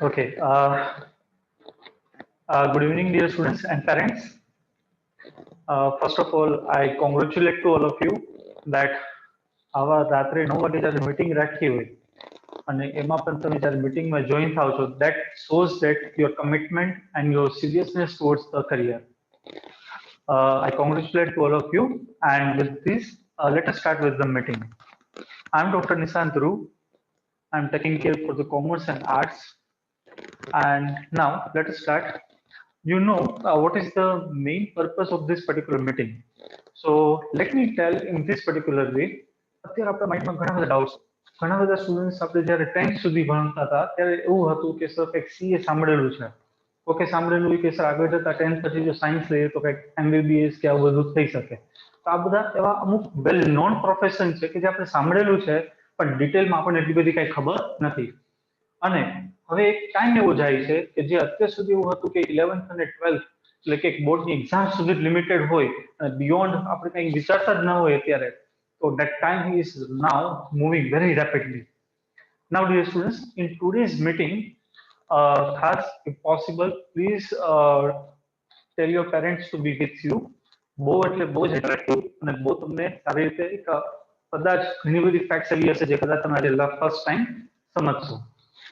Okay. Good evening, dear students and parents. First of all, I congratulate to all of you that આવા રાત્રે 9 વાગે જ્યારે meeting રાખી હોય અને એમાં પણ તમે જ્યારે મીટિંગમાં જોઈન થાવ છો that shows that your commitment and your seriousness towards the career. I congratulate to all of you, and with this, let us start with the meeting. I'm Dr. Nishant Dhruv. I'm taking care for the commerce and arts. And now let us start. You know what is the main purpose of this particular meeting. So let me tell in this particular way. અત્યારે આપણા માઇન્ડમાં ઘણા બધા doubts ઘણા બધા students આપણે જ્યારે 10th સુધી ભણતા હતા ત્યારે એવું હતું કે સર કંઈક સીએ સાંભળેલું છે ઓકે સાંભળેલું કે સર આગળ જતા 10th પછી જો સાયન્સ લઈએ તો કંઈક એમબીબીએસ કે આવું બધું થઈ શકે તો આ બધા એવા અમુક વેલ નોન પ્રોફેશન છે કે જે આપણે સાંભળેલું છે પણ ડિટેલમાં આપણને એટલી બધી કાંઈ ખબર નથી અને હવે એક ટાઈમ એવો જાય છે કે જે અત્યાર સુધી એવું હતું કે 11th અને 12th એટલે કે બોર્ડની એક્ઝામ સુધી લિમિટેડ હોય અને બિયોન્ડ આપણે કંઈ વિચારતા જ ન હોય અત્યારે તો that time is now moving very rapidly. Now, dear students, in today's meeting, class, if possible, please tell your parents to be with you. બહુ એટલે બહુ જ એટ્રેક્ટિવ અને બહુ તમને સારી રીતે એક કદાચ ઘણી બધી ફેક્ટ્સ એવી હશે જે કદાચ તમે આજે ફર્સ્ટ ટાઈમ સમજશો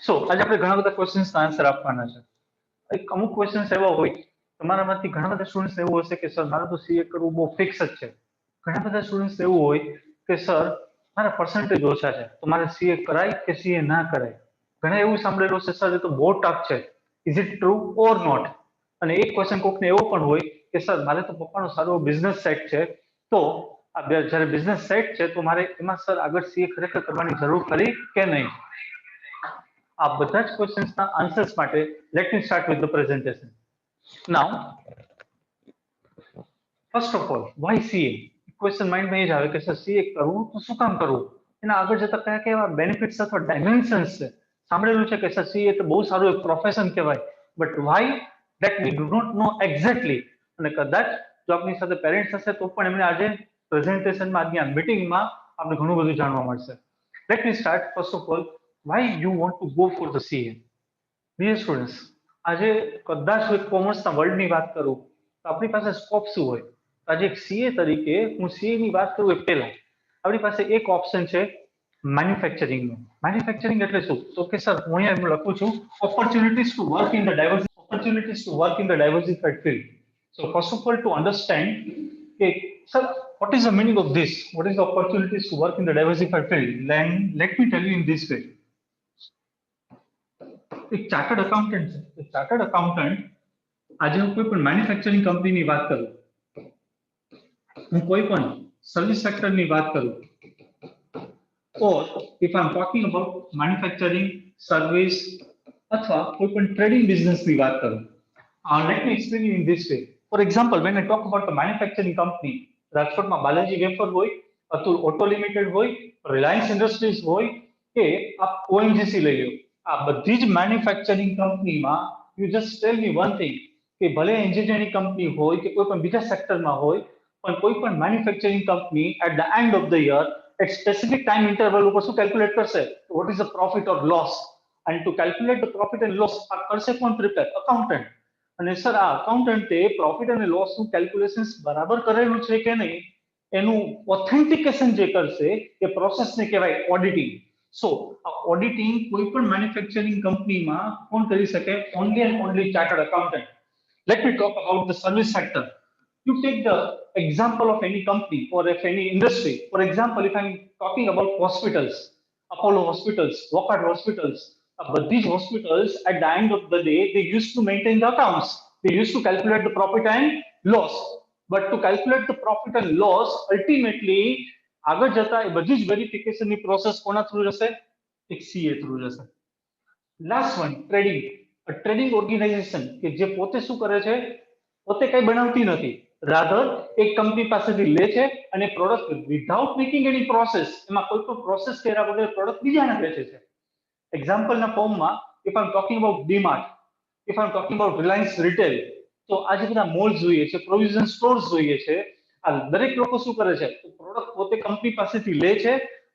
સો આજે આપણે ઘણા બધા ક્વેશ્ચન્સના આન્સર આપવાના છે એક અમુક ક્વેશ્ચન્સ એવા હોય તમારામાંથી ઘણા બધા સ્ટુડન્ટ્સ એવું હશે કે સર મારે તો સીએ કરવું બહુ ફિક્સ જ છે ઘણા બધા સ્ટુડન્ટ્સ એવું હોય કે સર મારા પર્સન્ટેજ ઓછા છે તો મારે સીએ કરાય કે સીએ ના કરાય ઘણા એવું સાંભળેલું છે સર એ તો બહુ ટફ છે is it true or not અને એક ક્વેશ્ચન કોકને એવો પણ હોય કે સર મારે તો પપ્પાનો સારો બિઝનેસ સેટ છે તો આ જ્યારે બિઝનેસ સેટ છે તો મારે એમાં સર આગળ સીએ ખરેખર કરવાની જરૂર ખરી કે નહીં આ બધા જ ક્વેશ્ચન્સના આન્સર્સ માટે let me start with the presentation now first of all why CA question માઇન્ડમાં એ જ આવે કે સર સીએ કરવું તો શું કામ કરવું એના આગળ જતા કયા કયા બેનિફિટ્સ અથવા ડાયમેન્શન્સ છે સાંભળેલું છે કે સર સીએ તો બહુ સારું એક પ્રોફેશન કહેવાય but why that we do not know exactly અને કદાચ જો આપની સાથે પેરેન્ટ્સ હશે તો પણ એમને આજે પ્રેઝન્ટેશનમાં આજની આ મિટિંગમાં આપણે ઘણું બધું જાણવા મળશે let me start first of all why you want to go for the CA dear students આજે કદાચ હું કોમર્સના વર્લ્ડની વાત કરું તો આપણી પાસે સ્કોપ શું હોય આજે એક સીએ તરીકે હું સીએ ની વાત કરું એ પહેલા આપણી પાસે એક ઓપ્શન છે મેન્યુફેક્ચરિંગનો મેન્યુફેક્ચરિંગ એટલે શું તો કે સર હું અહીંયા લખું છું opportunities to work in the diversified field so first of all two understand કે sir what is the meaning of this what is the opportunities to work in the diversified field then let me tell you in this way એક chartered accountant છે chartered accountant આજે હું કોઈ પણ manufacturing કંપનીની વાત કરું હું કોઈ પણ સર્વિસ સેક્ટરની વાત કરું or if I'm talking about manufacturing service અથવા કોઈ પણ ટ્રેડિંગ બિઝનેસની વાત કરું let me explain you in this way for example when I talk about the manufacturing company રાજકોટમાં બાલાજી વેફર હોય અતુલ ઓટો લિમિટેડ હોય રિલાયન્સ ઇન્ડસ્ટ્રીઝ હોય કે આપ ઓએનજીસી લઈ લો આ બધી જ મેન્યુફેક્ચરિંગ કંપનીમાં you just tell me one thing કે ભલે એન્જિનિયરિંગ કંપની હોય કે કોઈ પણ બીજા સેક્ટરમાં હોય પણ કોઈ પણ manufacturing company at the end of the year એક સ્પેસિફિક ટાઈમ ઇન્ટરવલ ઉપર શું કેલ્ક્યુલેટ કરશે what is the profit or loss and to calculate the profit and loss આ કરશે કોણ પ્રિપેર અકાઉન્ટન્ટ અને સર આ અકાઉન્ટન્ટે પ્રોફિટ અને લોસનું કેલ્ક્યુલેશન્સ બરાબર કરેલું છે કે નહીં એનું ઓથેન્ટિકેશન જે કરશે એ પ્રોસેસને કહેવાય ઓડિટિંગ સો આ ઓડિટિંગ કોઈ પણ મેન્યુફેક્ચરિંગ કંપનીમાં કોણ કરી શકે only and only chartered accountant late me talk about the service sector you take the example of any company or if any industry for example if I'm talking about hospitals Apollo hospitals Wockhardt hospitals these hospitals at the end of the day they used to maintain the accounts they used to calculate the profit and loss but to calculate the profit and loss ultimately આગળ જતા એ બધી જ વેરિફિકેશનની process કોના through જશે એક CA through જશે last one trading organisation કે જે પોતે શું કરે છે પોતે કઈ બનાવતી નથી રાધર એક કંપની પાસેથી લે છે અને પ્રોડક્ટ વિધાઉટ મેકિંગ એની પ્રોસેસ એમાં કોઈ પણ પ્રોસેસ કર્યા વગર પ્રોડક્ટ બીજાને વેચે છે એક્ઝામ્પલના ફોર્મમાં if I am talking about DMart if I am talking about Reliance retail તો આજે બધા મોલ્સ જોઈએ છે પ્રોવિઝન સ્ટોર્સ જોઈએ છે આ દરેક લોકો શું કરે છે પ્રોડક્ટ પોતે કંપની પાસેથી લે છે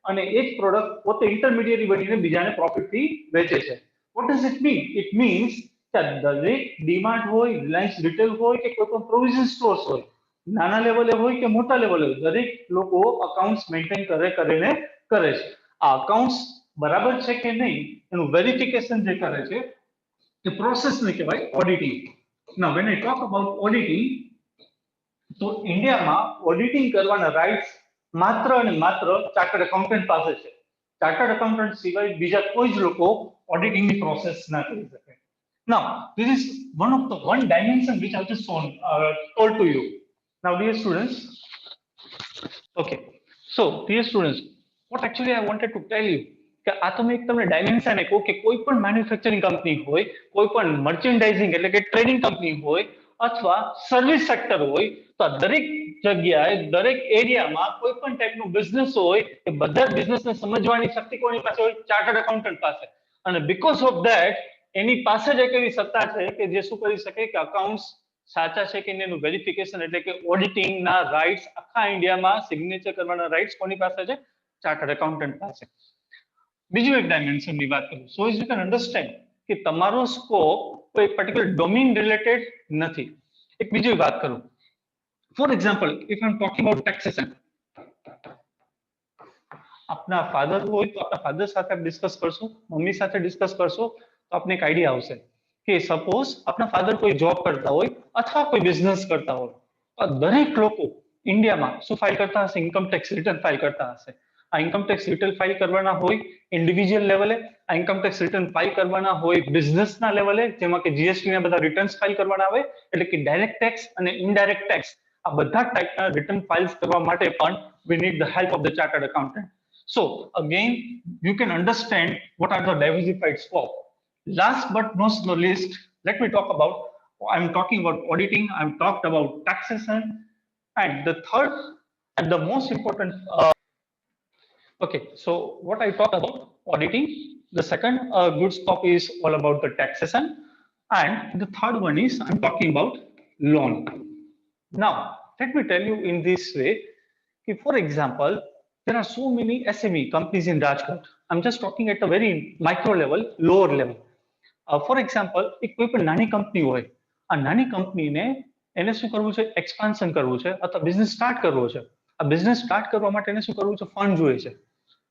અને એ જ પ્રોડક્ટ પોતે ઇન્ટરમીડિયેટ બનીને બીજાને પ્રોફિટથી વેચે છે What does it mean? It means that દરેક ડીમાર્ટ હોય, રિલાયન્સ રિટેલ હોય કે કોઈ પણ પ્રોવિઝન સ્ટોર્સ હોય, નાના લેવલે હોય કે મોટા લેવલે હોય, દરેક લોકો અકાઉન્ટ્સ મેન્ટેન કરીને કરે છે. આ અકાઉન્ટ્સ બરાબર છે કે નહીં એનું વેરિફિકેશન જે કરે છે એ પ્રોસેસને કહેવાય auditing. Now when I talk about auditing, તો ઇન્ડિયામાં ઓડિટિંગ કરવાના રાઇટ્સ માત્ર અને માત્ર ચાર્ટર્ડ એકાઉન્ટન્ટ પાસે છે. ચાર્ટર્ડ એકાઉન્ટન્ટ સિવાય બીજા કોઈ જ લોકો ઓડિટિંગની પ્રોસેસ ના કરી શકે. Now this is one dimension which I just told to you. Now dear students, okay, so dear students, what actually I wanted to tell you કે આ તો મેં તમને ડાયમેન્શન આપ્યો કે કોઈ પણ મેન્યુફેક્ચરિંગ કંપની હોય, કોઈ પણ મર્ચેન્ડાઇઝિંગ એટલે કે ટ્રેડિંગ કંપની હોય અથવા સર્વિસ સેક્ટર હોય, તો આ દરેક જગ્યાએ દરેક એરિયામાં કોઈ પણ ટાઈપનું બિઝનેસ હોય એ બધા બિઝનેસને સમજવાની શક્તિ કોની પાસે હોય? ચાર્ટર્ડ એકાઉન્ટન્ટ પાસે. અને બીકોઝ ઓફ ધેટ એની પાસે જ એક એવી સત્તા છે કે જે શું કરી શકે કે અકાઉન્ટ્સ સાચા છે કે એનું વેરિફિકેશન એટલે કે ઓડિટિંગના રાઇટ્સ આખા ઇન્ડિયામાં સિગ્નેચર કરવાના રાઇટ્સ કોની પાસે છે? ચાર્ટર્ડ એકાઉન્ટન્ટ પાસે. બીજું એક ડાયમેન્શનની વાત કરું. સો યુ કેન અન્ડરસ્ટેન્ડ કે તમારો સ્કોપ કોઈ પર્ટિક્યુલર ડોમેન રિલેટેડ નથી. એક બીજી વાત કરું. For example, if I am talking about taxation, આપના ફાધર હોય તો આપના ફાધર સાથે ડિસ્કસ કરશો, મમ્મી સાથે ડિસ્કસ કરશો તો આપને એક આઈડિયા આવશે કે સપોઝ આપના ફાધર કોઈ જોબ કરતા હોય અથવા કોઈ બિઝનેસ કરતા હોય, તો દરેક લોકો ઇન્ડિયામાં શું ફાઇલ કરતા હશે? ઇન્કમ ટેક્સ રિટર્ન ફાઇલ કરતા હશે. આ ઇન્કમ ટેક્સ રિટર્ન ફાઇલ કરવાના હોય ઇન્ડિવિજ્યુઅલ લેવલે, આ ઇન્કમ ટેક્સ રિટર્ન ફાઇલ કરવાના હોય બિઝનેસના લેવલે, જેમાં કે જીએસટી ના બધા રિટર્ન્સ ફાઇલ કરવાના આવે, એટલે કે ડાયરેક્ટ ટેક્સ અને ઇનડાયરેક્ટ ટેક્સ, આ બધા ટાઈપના રિટર્ન ફાઇલ્સ કરવા માટે પણ we need the help of the chartered accountant. So again, you can understand what are the diversified scope. Last but not the least, let me talk about, I'm talking about auditing, I'm talked about taxation, and the third and the most important, okay, so what I talked about auditing, the second good scope is all about the taxation, and the third one is I'm talking about loan. Now, let me tell you in this way, for example, there are so many SME companies in Rajkot. I'm just talking at a very micro level, lower level. For example, એક કોઈ પણ નાની company હોય, આ નાની કંપનીને એને શું કરવું છે? એક્સપાન્શન કરવું છે અથવા બિઝનેસ સ્ટાર્ટ કરવો છે. આ બિઝનેસ સ્ટાર્ટ કરવા માટે એને શું કરવું છે? ફંડ જોઈએ છે.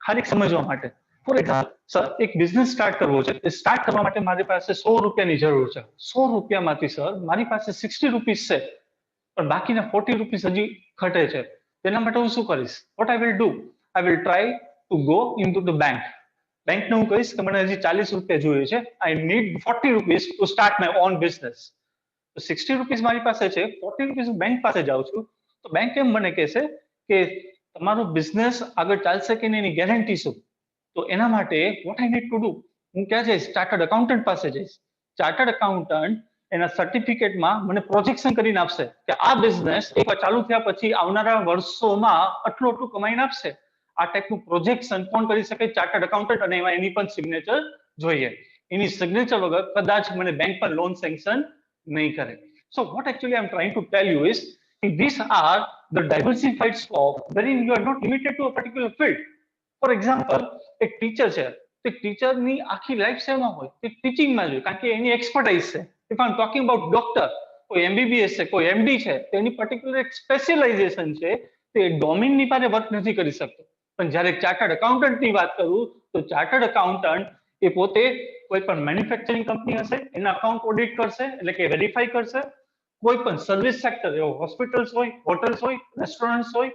ખાલી સમજવા માટે. ફોર એક્ઝામ્પલ, સર એક બિઝનેસ સ્ટાર્ટ કરવો છે, એ સ્ટાર્ટ કરવા માટે મારી પાસે 100 રૂપિયાની જરૂર છે. 100 રૂપિયામાંથી સર મારી પાસે 60 રૂપીસ છે, પણ બાકીના 40 રૂપીસ હજી ઘટે છે. તેના માટે હું શું કરીશ? What I will do? I will try to go into the bank. બેંકને હું કહીશ કે મને હજી 40 રૂપિયા જોઈએ છે. I need 40 rupees to start my own business. તો 60 રૂપીસ મારી પાસે છે, 40 રૂપીસ હું બેંક પાસે જાઉં છું, તો બેંક એમ મને કહેશે કે તમારો બિઝનેસ આગળ ચાલશે કે નહીં એની ગેરંટી શું? તો એના માટે what I need to do? હું ક્યાં જઈશ? ચાર્ટર્ડ એકાઉન્ટન્ટ પાસે જઈશ. ચાર્ટર્ડ એકાઉન્ટન્ટ એના સર્ટિફિકેટમાં મને પ્રોજેક્શન કરીને આપશે કે આ બિઝનેસ એકવાર ચાલુ થયા પછી આવનારા વર્ષોમાં આટલું કમાઈને આપશે. આ ટાઈપનું પ્રોજેક્શન કોણ કરી શકે? Chartered accountant. અને એમાં એની પણ સિગ્નેચર જોઈએ. એની સિગ્નેચર વગર કદાચ મને બેંક પર લોન સેન્કશન નહીં કરે. So what actually I M trying to tell you is these are the diversified scope wherein you are not limited to a particular field. For example, એક teacher છે, તો ટીચરની આખી લાઈફ શેમાં હોય? તે ટીચિંગમાં જોઈએ, કારણ કે એની એક્સપર્ટાઇઝ છે. If I am talking about doctor, કોઈ એમબીબીએસ છે, કોઈ એમડી છે, તેની પર્ટિક્યુલર એક સ્પેશિયલાઇઝેશન છે, તે ડોમેનની પાસે વર્ક નથી કરી શકતો. પણ જ્યારે ચાર્ટર્ડ એકાઉન્ટન્ટની વાત કરું તો ચાર્ટર્ડ એકાઉન્ટન્ટ એ પોતે કોઈ પણ મેન્યુફેક્ચરિંગ કંપની હશે એના અકાઉન્ટ ઓડિટ કરશે, એટલે કે વેરીફાઈ કરશે. કોઈ પણ સર્વિસ સેક્ટર, એવો હોસ્પિટલ્સ હોય, હોટલ્સ હોય, રેસ્ટોરન્ટ્સ હોય,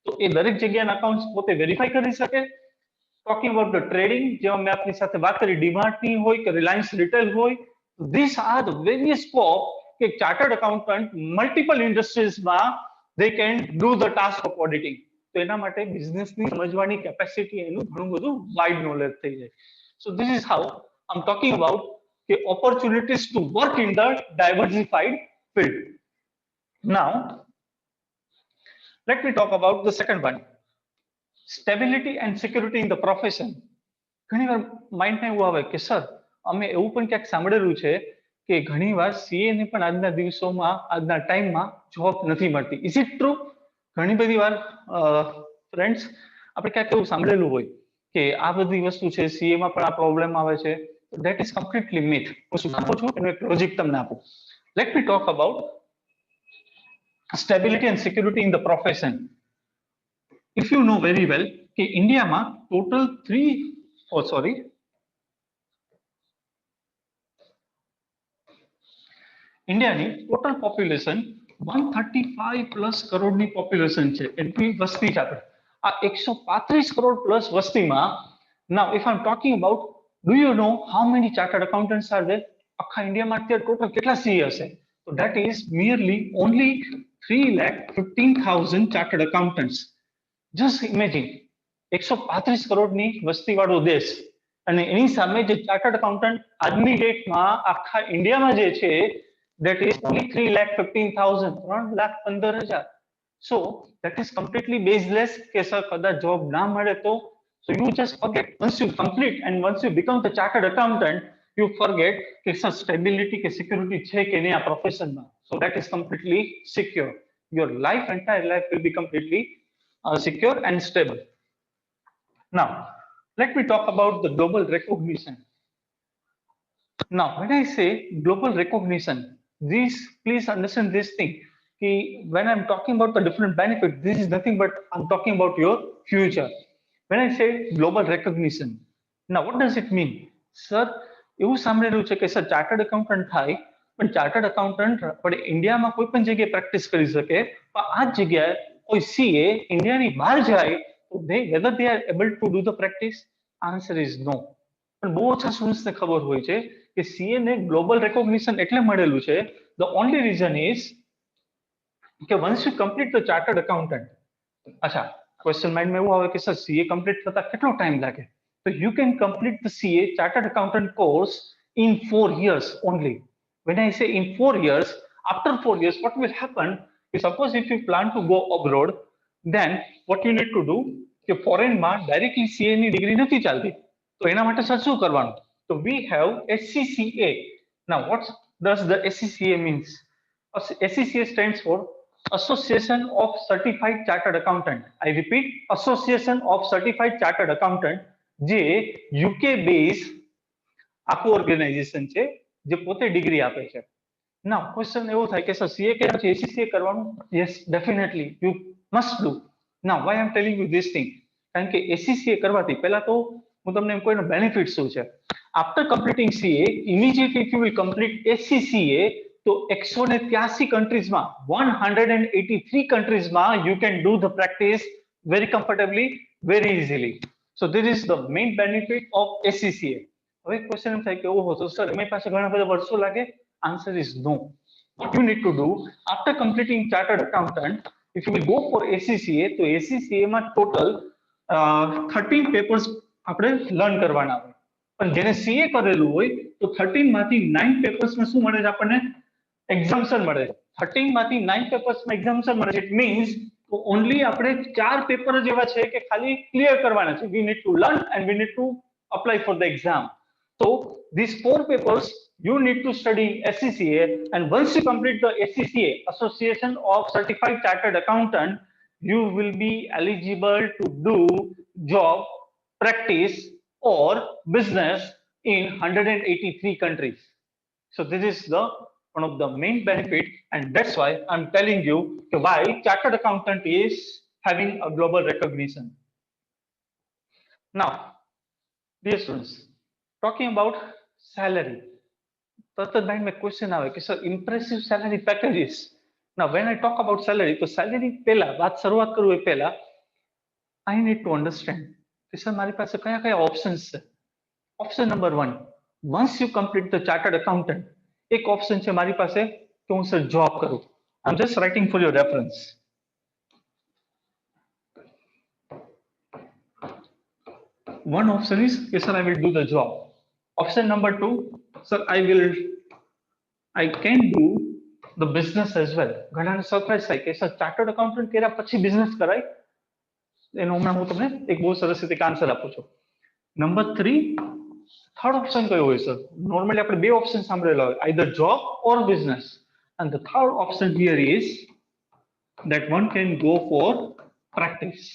તો એ દરેક જગ્યાના અકાઉન્ટ પોતે વેરીફાઈ કરી શકે. ટોકિંગ અબાઉટ ધ ટ્રેડિંગ, જેમાં મેં આપની સાથે વાત કરી, ડીમાર્ટની હોય કે રિલાયન્સ રિટેલ હોય, these are the various scope કે ચાર્ટર્ડ એકાઉન્ટન્ટ મલ્ટિપલ ઇન્ડસ્ટ્રીઝમાં they can do the task of auditing. તો એના માટે બિઝનેસની સમજવાની કેપેસિટી એનું ઘણું બધું વાઇડ નોલેજ થઈ જાય. So this is how I'm talking about the opportunities to work in the diversified field. Now, let me talk about the second one, stability and security in the profession. ઘણીવાર માઇન્ડમાં એવું આવે કે sir અમે એવું પણ ક્યાંક સાંભળેલું છે કે ઘણીવાર સીએ ને પણ આજના દિવસોમાં, આજના ટાઈમમાં જોબ નથી મળતી. Is it true? ઘણી બધી વાર ફ્રેન્ડ્સ આપણે ક્યાંક એવું સાંભળેલું હોય કે આ બધી વસ્તુ છે, સીએમાં પણ આ પ્રોબ્લેમ આવે છે, that is completely myth. હું શું આપું છું એનું એક લોજિક તમને આપું. Let me talk about stability and security in the profession. If you know very well કે ઇન્ડિયામાં ટોટલ 3 ઇન્ડિયાની ટોટલ પોપ્યુલેશન 135 પ્લસ કરોડની પોપ્યુલેશન છે, એટલી વસ્તી છે આપણે. આ 135 કરોડ પ્લસ વસ્તીમાં now if I'm talking about, do you know how many chartered accountants are there? આખા ઇન્ડિયામાં અત્યારે ટોટલ કેટલા સીએ હશે? So that is merely only 3,15,000 chartered accountants. Just imagine 135 કરોડની વસ્તીવાળો દેશ અને એની સામે જે ચાર્ટર્ડ અકાઉન્ટન્ટ આજની ડેટમાં આખા ઇન્ડિયામાં જે છે that is only 3,15,000, 3,15,000. So that is completely baseless કે સર કદાચ જોબ ના મળે તો. So you just forget, once you complete and once you become the chartered accountant, you forget કે સર સ્ટેબિલિટી કે સિક્યુરિટી છે કે નહીં આ પ્રોફેશનમાં. So that is completely secure. Your life, entire life will be completely secure and stable. Now, let me talk about the global recognition. Now, when I say global recognition, this, please understand this thing. When I'm talking about the different benefits, this is nothing but I'm talking about your future. When I say global recognition, now what does it mean? Sir, એવું સાંભળેલું છે કે sir chartered accountant થાય, પણ chartered accountant આપણે ઇન્ડિયામાં કોઈ પણ જગ્યાએ પ્રેક્ટિસ કરી શકે, પણ આ જ જગ્યાએ કોઈ સીએ ઇન્ડિયાની બહાર જાય તો whether they are able to do the practice? Answer is no. પણ બહુ ઓછા સ્ટુડન્ટ્સને ખબર હોય છે કે સીએ ને ગ્લોબલ રેકોગ્નિશન એટલે મળેલું છે. The only reason is કે once you complete the chartered accountant, અચ્છા ક્વેશ્ચન માઇન્ડમાં એવું આવે કે સર સીએ કમ્પ્લીટ થતા કેટલો ટાઈમ લાગે? So you can complete the CA chartered accountant course in 4 years only. When I say in 4 years, after 4 years, what will happen is, suppose if you plan to go abroad, then what you need to do, કે ફોરેનમાં directly CA ની degree નથી ચાલતી, તો એના માટે sir શું કરવાનું? So we have SCCA. Now what does the SCCA means? SCCA stands for Association of Certified Chartered Accountant. I repeat, Association of Certified Chartered Accountant, જે યુકે બેઝ આખું ઓર્ગેનાઇઝેશન છે જે પોતે ડિગ્રી આપે છે. ના ક્વેશ્ચન એવો થાય કે સર સીએ કે એસીસીએ કરવાનું? Yes, definitely you must do. ના why I am telling you this thing, કારણ કે એસીસીએ કરવાથી પહેલા તો હું તમને એમ કોઈનો બેનિફિટ શું છે. After completing CA, immediately if you will complete SCCA, તો 183 કન્ટ્રીઝમાં, 183 કન્ટ્રીઝમાં you can do the practice very comfortably, very easily. So this is the main benefit of SCCA. હવે ક્વેશ્ચન એમ થાય કે ઓહો તો સર એની પાસે ઘણા બધા વર્ષો લાગે? Answer is no. What you need to do after completing chartered accountant, if you will go for SCCA, તો SCCA માં ટોટલ 13 પેપર્સ આપણે લર્ન કરવાના હોય. પણ જેને સીએ કરેલું હોય તો 13 માંથી 9 પેપર્સમાં શું મળે છે આપણને? એક્ઝામ્પશન મળે છે. 13 માંથી 9 પેપર્સમાં એક્ઝામ્પશન મળે છે. ઇટ મીન્સ તો ઓનલી આપણે 4 પેપર જ એવા છે કે ખાલી ક્લિયર કરવાના છે. વી need to learn and we need to apply four the exam. So these 4 papers you need to study in SCCA, and once you complete the SCCA, Association of Certified Chartered Accountant, you will be eligible to do job, practice or business in 183 countries. So this is the one of the main benefit, and that's why I'm telling you why chartered accountant is having a global recognition. Now, dear students, talking about salary, તરત જ માઇન્ડમાં question આવે કે sir impressive salary packages. Now when I talk about salary, તો salary પહેલા વાત શરૂઆત કરું એ પહેલા I need to understand કે સર મારી પાસે કયા કયા ઓપ્શન્સ છે. Option number 1, once you complete the chartered accountant, એક ઓપ્શન છે મારી પાસે કે હું સર જોબ કરું. I'm just writing for your reference. One option is, yes sir, I will do the job. Option number 2, sir, I can do the business as well. ઘણાને surprise થાય કે સર ચાર્ટર્ડ અકાઉન્ટન્ટ કર્યા પછી business કરાય. એનો હમણાં હું તમને એક બહુ સરસ રીતે આન્સર આપું છું. નંબર 3, થર્ડ ઓપ્શન કયો હોય સર? નોર્મલી આપણે બે ઓપ્શન સાંભળેલા હોય, either job or business, and the third option here is that one can go for practice.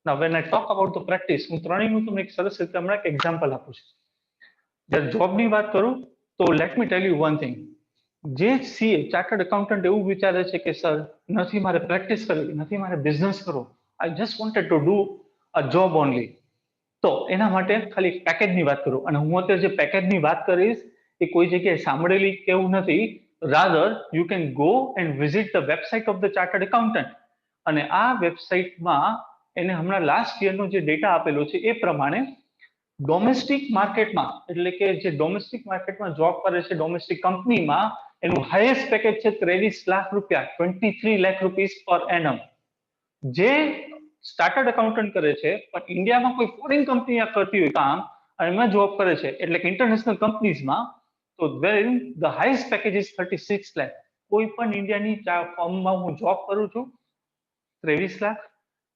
Now when I talk about the practice, હું ત્રણેયનું તમને એક સરસ રીતે હમણાં એક એક્ઝામ્પલ આપું છું. જ્યારે જોબની વાત કરું તો late me tell you one thing, જે સીએ ચાર્ટર્ડ એકાઉન્ટન્ટ એવું વિચારે છે કે સર નથી મારે પ્રેક્ટિસ કરવી, નથી મારે બિઝનેસ કરવો, I just wanted to do a job only, તો એના માટે ખાલી પેકેજની વાત કરું, અને હું અત્યારે જે પેકેજની વાત કરીશ એ કોઈ જગ્યાએ સાંભળેલી કેવું નથી, rather you can go and visit the website of the chartered accountant, અને આ વેબસાઇટમાં એને હમણાં લાસ્ટ યરનો જે ડેટા આપેલો છે એ પ્રમાણે ડોમેસ્ટિક માર્કેટમાં, એટલે કે જે ડોમેસ્ટિક માર્કેટમાં જોબ કરે છે ડોમેસ્ટિક કંપનીમાં, એનું હાઈએસ્ટ પેકેજ છે 23 લાખ રૂપિયા, 23 લાખ રૂપીસ પર એનમ. જે સ્ટાર્ટર્ડ એકાઉન્ટન્ટ કરે છે પણ ઇન્ડિયામાં કોઈ ફોરેન કંપની આ કરતી હોય કામ અને એમાં જોબ કરે છે, એટલે કે ઇન્ટરનેશનલ કંપનીઝમાં, તો when the highest package is 36 lakh. કોઈ પણ ઇન્ડિયાની ફર્મમાં હું જોબ કરું છું 23 લાખ,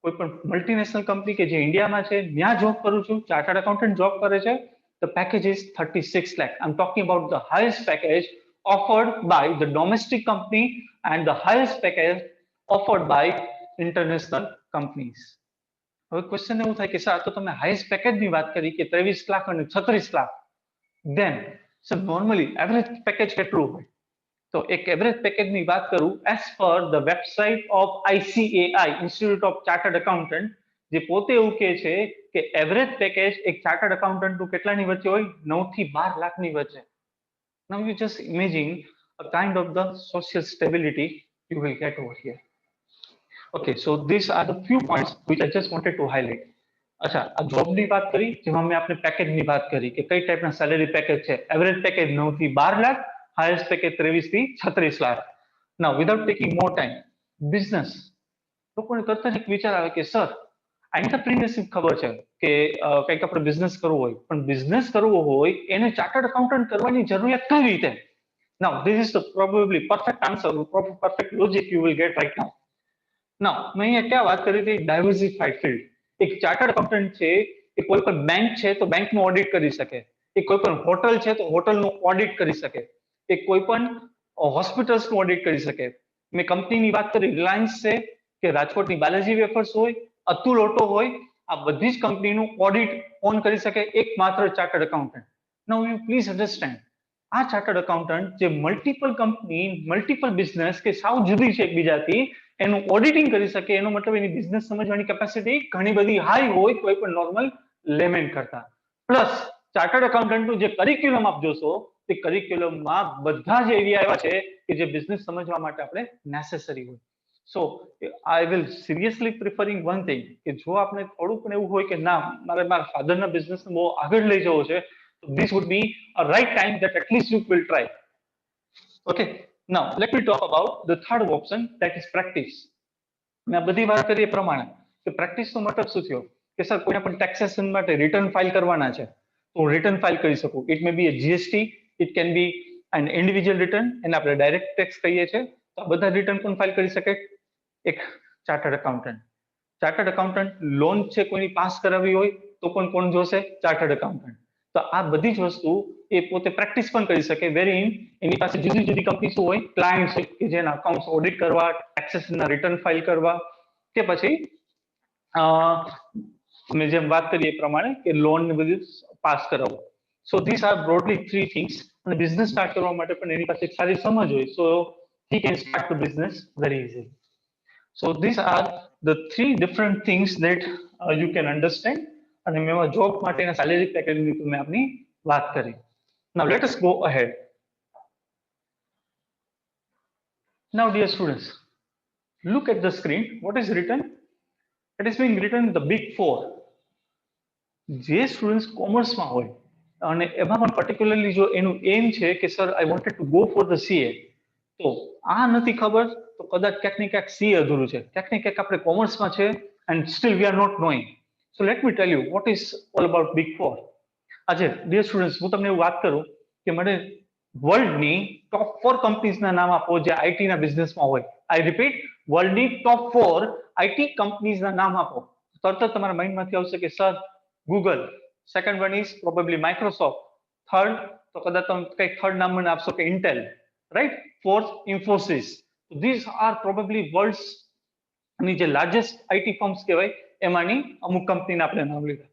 કોઈ પણ મલ્ટીનેશનલ કંપની કે જે ઇન્ડિયામાં છે ત્યાં જોબ કરું છું, ચાર્ટર્ડ એકાઉન્ટન્ટ જોબ કરે છે, the package is 36 lakh. I'm talking about the highest package offered by the domestic company and the highest package offered by international companies. હવે ક્વેશ્ચન એવું થાય કે સર તો તમે હાઈએસ્ટ પેકેજની વાત કરી કે 23 લાખ અને 36 lakh, then sir normally average package કેટલું હોય? તો એક એવરેજ પેકેજની વાત કરું, as per the website of ICAI, institute of chartered accountant, જે પોતે એવું કહે છે કે એવરેજ પેકેજ એક ચાર્ટર્ડ એકાઉન્ટન્ટનું કેટલાની વચ્ચે હોય? 9 થી 12 લાખની વચ્ચે. Now you just imagine a kind of the social stability you will get over here. Okay, so these are the few points which I just wanted to highlight. અચ્છા, આ જોબની વાત કરી જેમાં મેં આપણે પેકેજની વાત કરી કે કઈ ટાઈપના સેલેરી પેકેજ છે. એવરેજ પેકેજ 9 થી 12 લાખ, હાઈએસ્ટ પેકેજ 23 થી 36 lakh. Now without taking more time, business. લોકોને તરત જ એક વિચાર આવે કે સર એન્ટરપ્રિન્યોરશિપ ખબર છે કે કંઈક આપણે બિઝનેસ કરવો હોય, પણ બિઝનેસ કરવો હોય એને ચાર્ટર્ડ એકાઉન્ટન્ટ કરવાની જરૂરિયાત કઈ રીતે? Now this is the probably perfect answer, perfect logic you will get right now. Now મેં અહીંયા ક્યાં વાત કરી હતી? Diversified field. એક ચાર્ટર્ડ એકાઉન્ટન્ટ છે એ કોઈ પણ બેંક છે તો બેંકનું ઓડિટ કરી શકે, એ કોઈ પણ હોટલ છે તો હોટલનું ઓડિટ કરી શકે, એ કોઈ પણ હોસ્પિટલ્સનું ઓડિટ કરી શકે. મેં કંપનીની વાત કરી, રિલાયન્સ છે કે રાજકોટની બાલાજી વેફર્સ હોય, અતુલ ઓટો હોય, આ બધી જ કંપનીનું ઓડિટ ઓન કરી શકે એકમાત્ર chartered accountant. Now you please understand, આ ચાર્ટર્ડ એકાઉન્ટન્ટ જે મલ્ટિપલ કંપની, મલ્ટિપલ બિઝનેસ કે સાવ જુદી છે એકબીજાથી, એનું ઓડિટિંગ કરી શકે, એનો મતલબ એની બિઝનેસ સમજવાની કેપેસિટી ઘણી બધી હાઈ હોય કોઈ પણ નોર્મલ લેમેન કરતા. પ્લસ ચાર્ટર્ડ એકાઉન્ટન્ટનું જે કરિક્યુલમ આપ જોશો તે કરિક્યુલમમાં બધા જ એરિયા એવા છે કે જે બિઝનેસ સમજવા માટે આપણે નેસેસરી હોય. So I will seriously preferring one thing, કે જો આપણે થોડુંક પણ એવું હોય કે ના મારે મારા ફાધરના બિઝનેસને બહુ આગળ લઈ જવો છે, તો this would be a right time that at least you will try. Okay, now let me talk about the third option, that is practice. મેં બધી વાત કરી એ પ્રમાણે કે પ્રેક્ટિસનો મતલબ શું થયો કે સર કોઈને પણ ટેક્સેશન માટે રિટર્ન ફાઇલ કરવાના છે તો હું રિટર્ન ફાઇલ કરી શકું. It may be a GST, it can be an individual return, એને આપણે ડાયરેક્ટ ટેક્સ કહીએ છીએ, તો આ બધા રિટર્ન પણ ફાઇલ કરી શકે એક chartered accountant. Chartered accountant loan છે કોઈની પાસ કરાવવી હોય તો પણ કોણ જોશે? Chartered accountant. તો આ બધી જ વસ્તુ એ પોતે પ્રેક્ટિસ પણ કરી શકે, વેરીન એની પાસે જુદી જુદી કંપની શું હોય, ક્લાયન્ટ છે કે જેના અકાઉન્ટ ઓડિટ કરવા, ટેક્સેશનના રિટર્ન ફાઇલ કરવા, કે પછી મેં જેમ વાત કરી એ પ્રમાણે કે લોન ને બધું પાસ કરાવવું. So these are broadly three things. અને બિઝનેસ સ્ટાર્ટ કરવા માટે પણ એની પાસે સારી સમજ હોય, સો he can start the business very easily. So these are the three different things that you can understand. અને મેં જોબ માટેના સેલેરી પેકેજની તો મેં આપની વાત કરી. Now let us go ahead. Now dear students, look at the screen. What is written? It is being written the big four. જે સ્ટુડન્ટ્સ કોમર્સમાં હોય અને એમાં પણ પર્ટિક્યુલરલી જો એનું એમ છે કે sir I wanted to go for the CA, તો આ નથી ખબર તો કદાચ ક્યાંક ને ક્યાંક સીએ અધૂરું છે, ક્યાંક ને ક્યાંક આપણે કોમર્સમાં છે and still we are not knowing. So let me tell you what is all about big four. આજે ડિયર સ્ટુડન્ટ્સ હું તમને એવું વાત કરું કે મને વર્લ્ડની ટોપ 4 કંપનીઝના નામ આપો જે આઈટીના બિઝનેસમાં હોય. આઈ રિપીટ, વર્લ્ડની ટોપ 4 આઈટી કંપનીઝના નામ આપો. તરત જ તમારા માઇન્ડમાંથી આવશે કે sir Google, second one is probably Microsoft, third તો કદાચ તમે કંઈક થર્ડ નામ મને આપશો કે Intel, right, fourth Infosys. These are probably world's ની જે લાર્જેસ્ટ આઈટી ફર્મ્સ કહેવાય એમાંની અમુક કંપનીના આપણે નામ લીધા.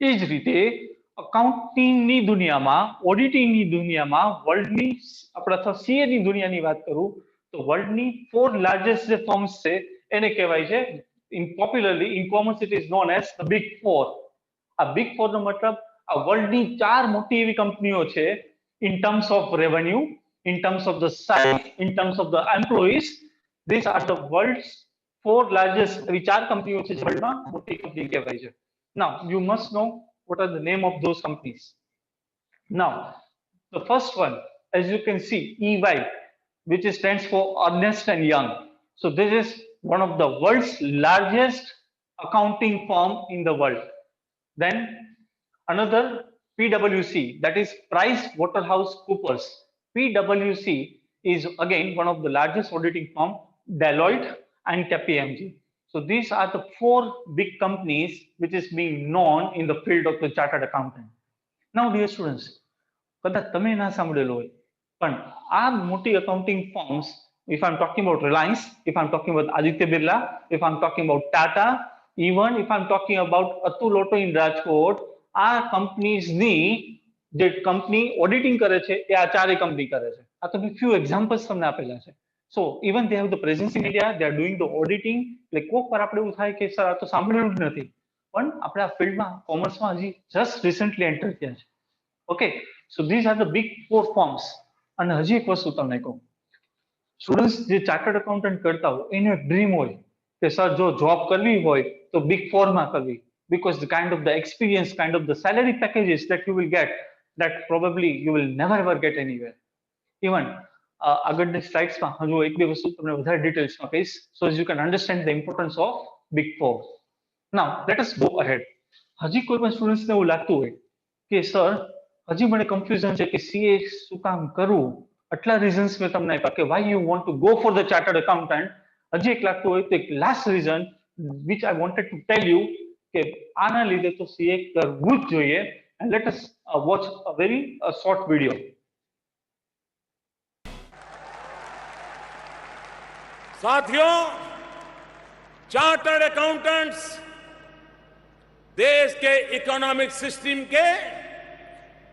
એ જ રીતે અકાઉન્ટિંગની દુનિયામાં, ઓડિટિંગની દુનિયામાં, વર્લ્ડની આપણે અથવા સીએ ની દુનિયાની વાત કરું તો વર્લ્ડની 4 લાર્જેસ્ટ જે ફર્મ્સ છે એને કહેવાય છે, in popularly in commerce it is known as the big four. આ બિગ ફોર નો મતલબ આ વર્લ્ડની 4 મોટી એવી કંપનીઓ છે in terms of revenue, in terms of the size, in terms of the employees. These are the world's 4 largest એવી 4 કંપનીઓ છે જે વર્લ્ડમાં મોટી કંપની કહેવાય છે. Now you must know what are the name of those companies. Now the first one, as you can see, EY, which stands for Ernst and Young. So this is one of the world's largest accounting firm in the world. Then another, PwC, that is Price Waterhouse Coopers. PwC is again one of the largest auditing firm, Deloitte and KPMG. So these are the 4 big companies which is being known in the field of the chartered accountant. Now dear students, કદાચ તમે ના સાંભળેલું હોય પણ આ મોટી accounting firms, if I'm talking about Reliance, if I'm talking about Aditya Birla, if I'm talking about Tata, even if I'm talking about Atul Auto in Rajkot, આ કંપનીઝની જે કંપની ઓડિટિંગ કરે છે એ આ 4 કંપની કરે છે. આ તો મેં ફ્યુ એક્ઝામ્પલ્સ તમને આપેલા છે. So even they have the presence in India, they are doing the auditing. એટલે કોક વાર આપણે એવું થાય કે સર આ તો સાંભળેલું જ નથી, પણ આપણે આ ફિલ્ડમાં કોમર્સમાં હજી જસ્ટ રિસન્ટલી એન્ટર થયા છે. Okay, so these are the big 4 firms. અને હજી એક વસ્તુ તમને કહું, સ્ટુડન્ટ્સ જે ચાર્ટર્ડ એકાઉન્ટન્ટ કરતા હોય એને ડ્રીમ હોય કે સર જો જોબ કરવી હોય તો બિગ 4 માં કરવી, because the kind of the experience, kind of the salary packages that you will get, that probably you will never ever get anywhere. Even આગળની સ્લાઇડ્સમાં હજુ એક બે વસ્તુ તમને વધારે ડિટેલ્સમાં કહીશ, so as you can understand the importance of big 4. Now let us go ahead. હજી કોઈ પણ સ્ટુડન્ટ્સને એવું લાગતું હોય કે સર હજી મને કન્ફ્યુઝન છે કે સીએ શું કામ કરવું, આટલા રીઝન્સ મેં તમને આપ્યા કે why you want to go for the chartered accountant. હજી એક લાગતું હોય તો એક last reason which I wanted to tell you કે આના લીધે તો સીએ કરવું જ જોઈએ. And let us watch a very short video. साथियों, चार्टर्ड अकाउंटेंट्स देश के इकोनॉमिक सिस्टम के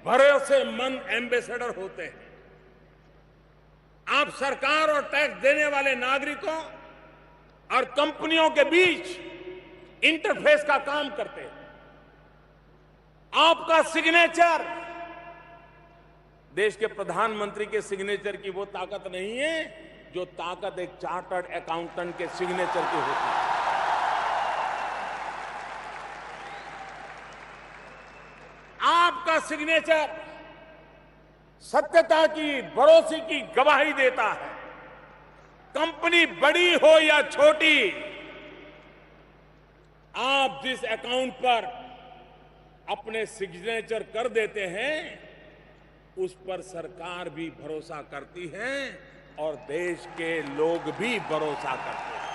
भरोसेमंद एम्बेसडर होते हैं. आप सरकार और टैक्स देने वाले नागरिकों और कंपनियों के बीच इंटरफेस का काम करते हैं. आपका सिग्नेचर देश के प्रधानमंत्री के सिग्नेचर की वो ताकत नहीं है जो ताकत एक चार्टर्ड अकाउंटेंट के सिग्नेचर की होती है. आपका सिग्नेचर सत्यता की, भरोसे की गवाही देता है. कंपनी बड़ी हो या छोटी, आप जिस अकाउंट पर अपने सिग्नेचर कर देते हैं उस पर सरकार भी भरोसा करती है और देश के लोग भी भरोसा करते हैं.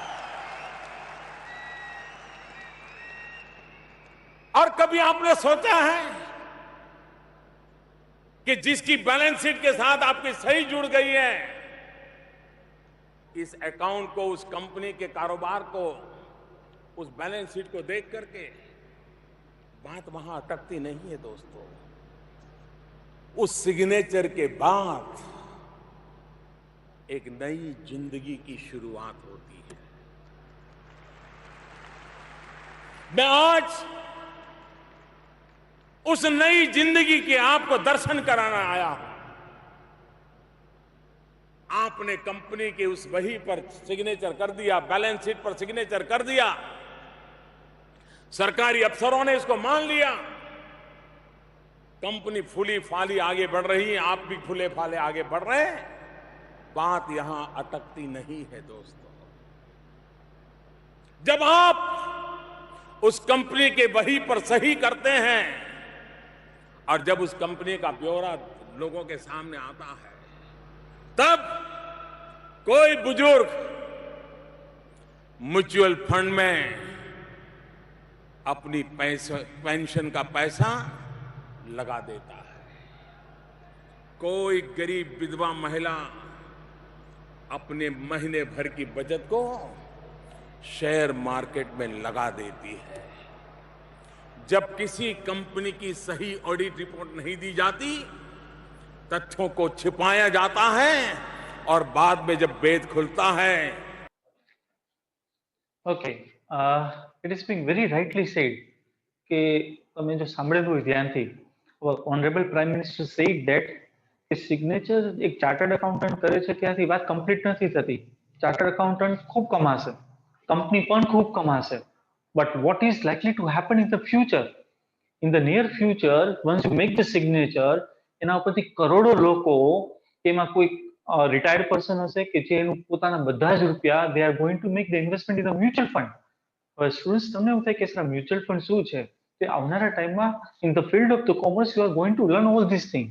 और कभी आपने सोचा है कि जिसकी बैलेंस शीट के साथ आपकी सही जुड़ गई है, इस अकाउंट को, उस कंपनी के कारोबार को, उस बैलेंस शीट को देख करके बात वहां अटकती नहीं है दोस्तों. उस सिग्नेचर के बाद एक नई जिंदगी की शुरुआत होती है. मैं आज उस नई जिंदगी के आपको दर्शन कराना आया हूं. आपने कंपनी की उस बही पर सिग्नेचर कर दिया, बैलेंस शीट पर सिग्नेचर कर दिया, सरकारी अफसरों ने इसको मान लिया, कंपनी फूली फाली आगे बढ़ रही है, आप भी फूले फाले आगे बढ़ रहे हैं. बात यहां अटकती नहीं है दोस्तों. जब आप उस कंपनी के वही पर सही करते हैं और जब उस कंपनी का ब्यौरा लोगों के सामने आता है, तब कोई बुजुर्ग म्यूचुअल फंड में अपनी पेंशन का पैसा लगा देता है. कोई गरीब विधवा महिला अपने महीने भर की बचत को शेयर मार्केट में लगा देती है. जब किसी कंपनी की सही ऑडिट रिपोर्ट नहीं दी जाती, तथ्यों को छिपाया जाता है और बाद में जब भेद खुलता है। Okay, it is being very rightly said કે તમે જો સાંભળેલું હોય ધ્યાનથી, honourable prime minister said that કે સિગ્નેચર એક ચાર્ટર્ડ એકાઉન્ટન્ટ કરે છે ત્યાંથી વાત કમ્પ્લીટ નથી થતી. ચાર્ટર્ડ એકાઉન્ટન્ટ ખૂબ કમાશે, કંપની પણ ખૂબ કમાશે, but what is likely to happen in the future, in the near future once you make the signature, એના ઉપરથી કરોડો લોકો, એમાં કોઈ રિટાયર્ડ પર્સન હશે કે જે એનું પોતાના બધા જ રૂપિયા they are going to make the investment in the mutual fund. હવે સ્ટુડન્ટ્સ તમને એવું થાય કે સર મ્યુચ્યુઅલ ફંડ શું છે, તે આવનારા ટાઈમમાં in the field of the commerce you are going to learn all this thing.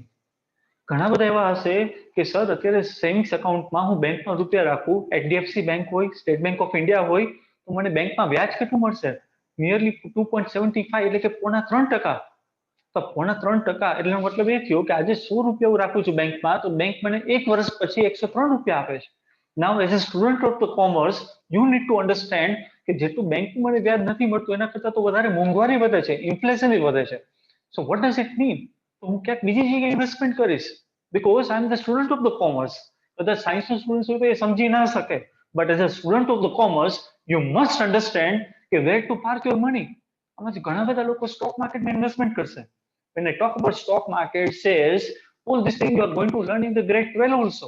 ઘણા બધા એવા હશે કે સર અત્યારે સેવિંગ્સ એકાઉન્ટમાં હું બેંકમાં રૂપિયા રાખું, એચડીએફસી બેંક હોય, સ્ટેટ બેંક ઓફ ઇન્ડિયા હોય, તો મને બેંકમાં વ્યાજ કેટલું મળશે? નિયરલી 2.75, એટલે કે 3.25%. તો 3.25% એટલે મતલબ એ થયો કે આજે 100 રૂપિયા હું રાખું છું બેંકમાં, તો બેંક મને એક વર્ષ પછી 103 રૂપિયા આપે છે. Now as a student of the commerce you need to understand કે જેટલું બેંકમાં મને વ્યાજ નથી મળતું એના કરતાં તો વધારે મોંઘવારી વધે છે, ઇન્ફ્લેશન વધે છે. So what does it mean? તો હું ક્યાંક બીજી જગ્યાએ ઇન્વેસ્ટમેન્ટ કરીશ, because I am the student of the commerce. બધા સાયન્સના સ્ટુડન્ટ હોય તો એ સમજી ના શકે, but as a student of the commerce you must understand કે વેર ટુ પાર્ક યોર મની. આમાંથી ઘણા બધા લોકો સ્ટોક માર્કેટમાં ઇન્વેસ્ટમેન્ટ કરશે. When I talk about stock market, shares, all these things you are going to learn in the grade 12 also.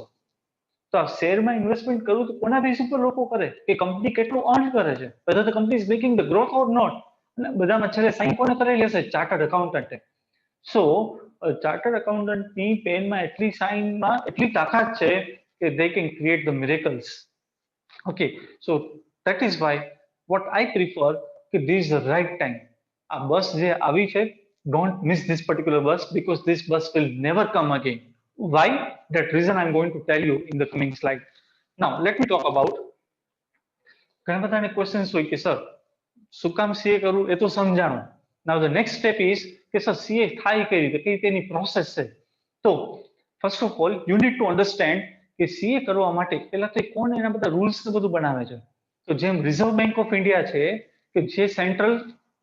તો આ શેરમાં ઇન્વેસ્ટમેન્ટ કરવું તો કોના બેઝ ઉપર લોકો કરે કે કંપની કેટલું અર્ન કરે છે, whether the company is making the growth or not. અને બધામાં છેલ્લે સાઈન કોને કરેલી હશે? ચાર્ટર્ડ એકાઉન્ટન્ટે. સો ચાર્ટર્ડ એકાઉન્ટન્ટની પેનમાં એટલી સાઈનમાં એટલી તાકાત છે કે they can create the miracles. Okay, so that is why what I prefer કે this is the right time. આ બસ જે આવી છે, don't miss this particular bus because this bus will never come again. Why? That reason I'm going to tell you in the coming slide. Now let me talk about, ઘણા બધાને questions હોય કે sir શું કામ CA કરવું, એ તો સમજાણું. નાઉ the next step is કે સર સીએ થાય કઈ રીતે, કઈ તેની પ્રોસેસ છે. તો first of all you need to understand કે સીએ કરવા માટે પહેલા તો કોણ એના બધા રૂલ્સ ને બધું બનાવે છે. તો જેમ રિઝર્વ બેંક ઓફ ઇન્ડિયા છે કે જે સેન્ટ્રલ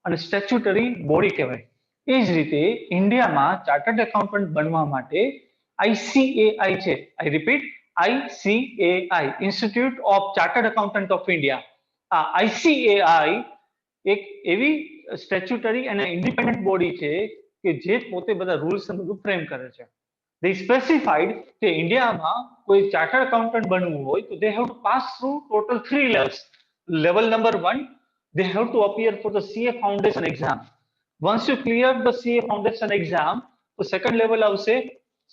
અને સ્ટેચ્યુટરી બોડી કહેવાય, એ જ રીતે ઇન્ડિયામાં ચાર્ટર્ડ એકાઉન્ટન્ટ બનવા માટે આઈસીએઆઈ છે. આઈ repeat, ICAI, institute of chartered accountant of India. આ આઈસીએઆઈ એક એવી સ્ટેચ્યુટરી અને ઇન્ડિપેન્ડન્ટ બોડી છે કે જે પોતે બધા રૂલ્સ ને બધું ફ્રેમ કરે છે. they specified કે ઇન્ડિયામાં કોઈ ચાર્ટર્ડ એકાઉન્ટન્ટ બનવું હોય તો they have to pass through total 3 levels. Level number 1, they have to appear for the CA foundation exam. Once you clear the CA foundation exam, તો second level આવશે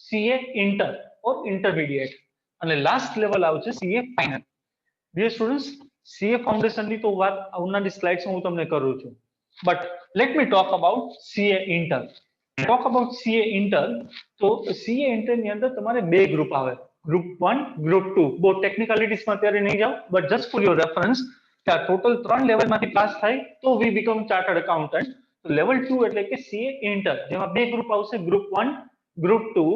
CA inter or intermediate, અને last level આવશે CA final. Dear students, CA foundation ની તો વાત આવનારી સ્લાઇડ્સમાં હું તમને કરું છું, but let me talk about CA inter. Talk about CA inter, તો CA inter ની અંદર તમારે બે ગ્રુપ આવે, ગ્રુપ 1, ગ્રુપ 2. બહુ ટેકનિકાલિટીઝમાં અત્યારે નહીં જાવ, but just for your reference કે આ ટોટલ 3 લેવલમાંથી પાસ થાય તો we become chartered accountant. તો લેવલ 2 એટલે કે CA inter, જેમાં બે ગ્રુપ આવશે, ગ્રુપ 1, ગ્રુપ 2.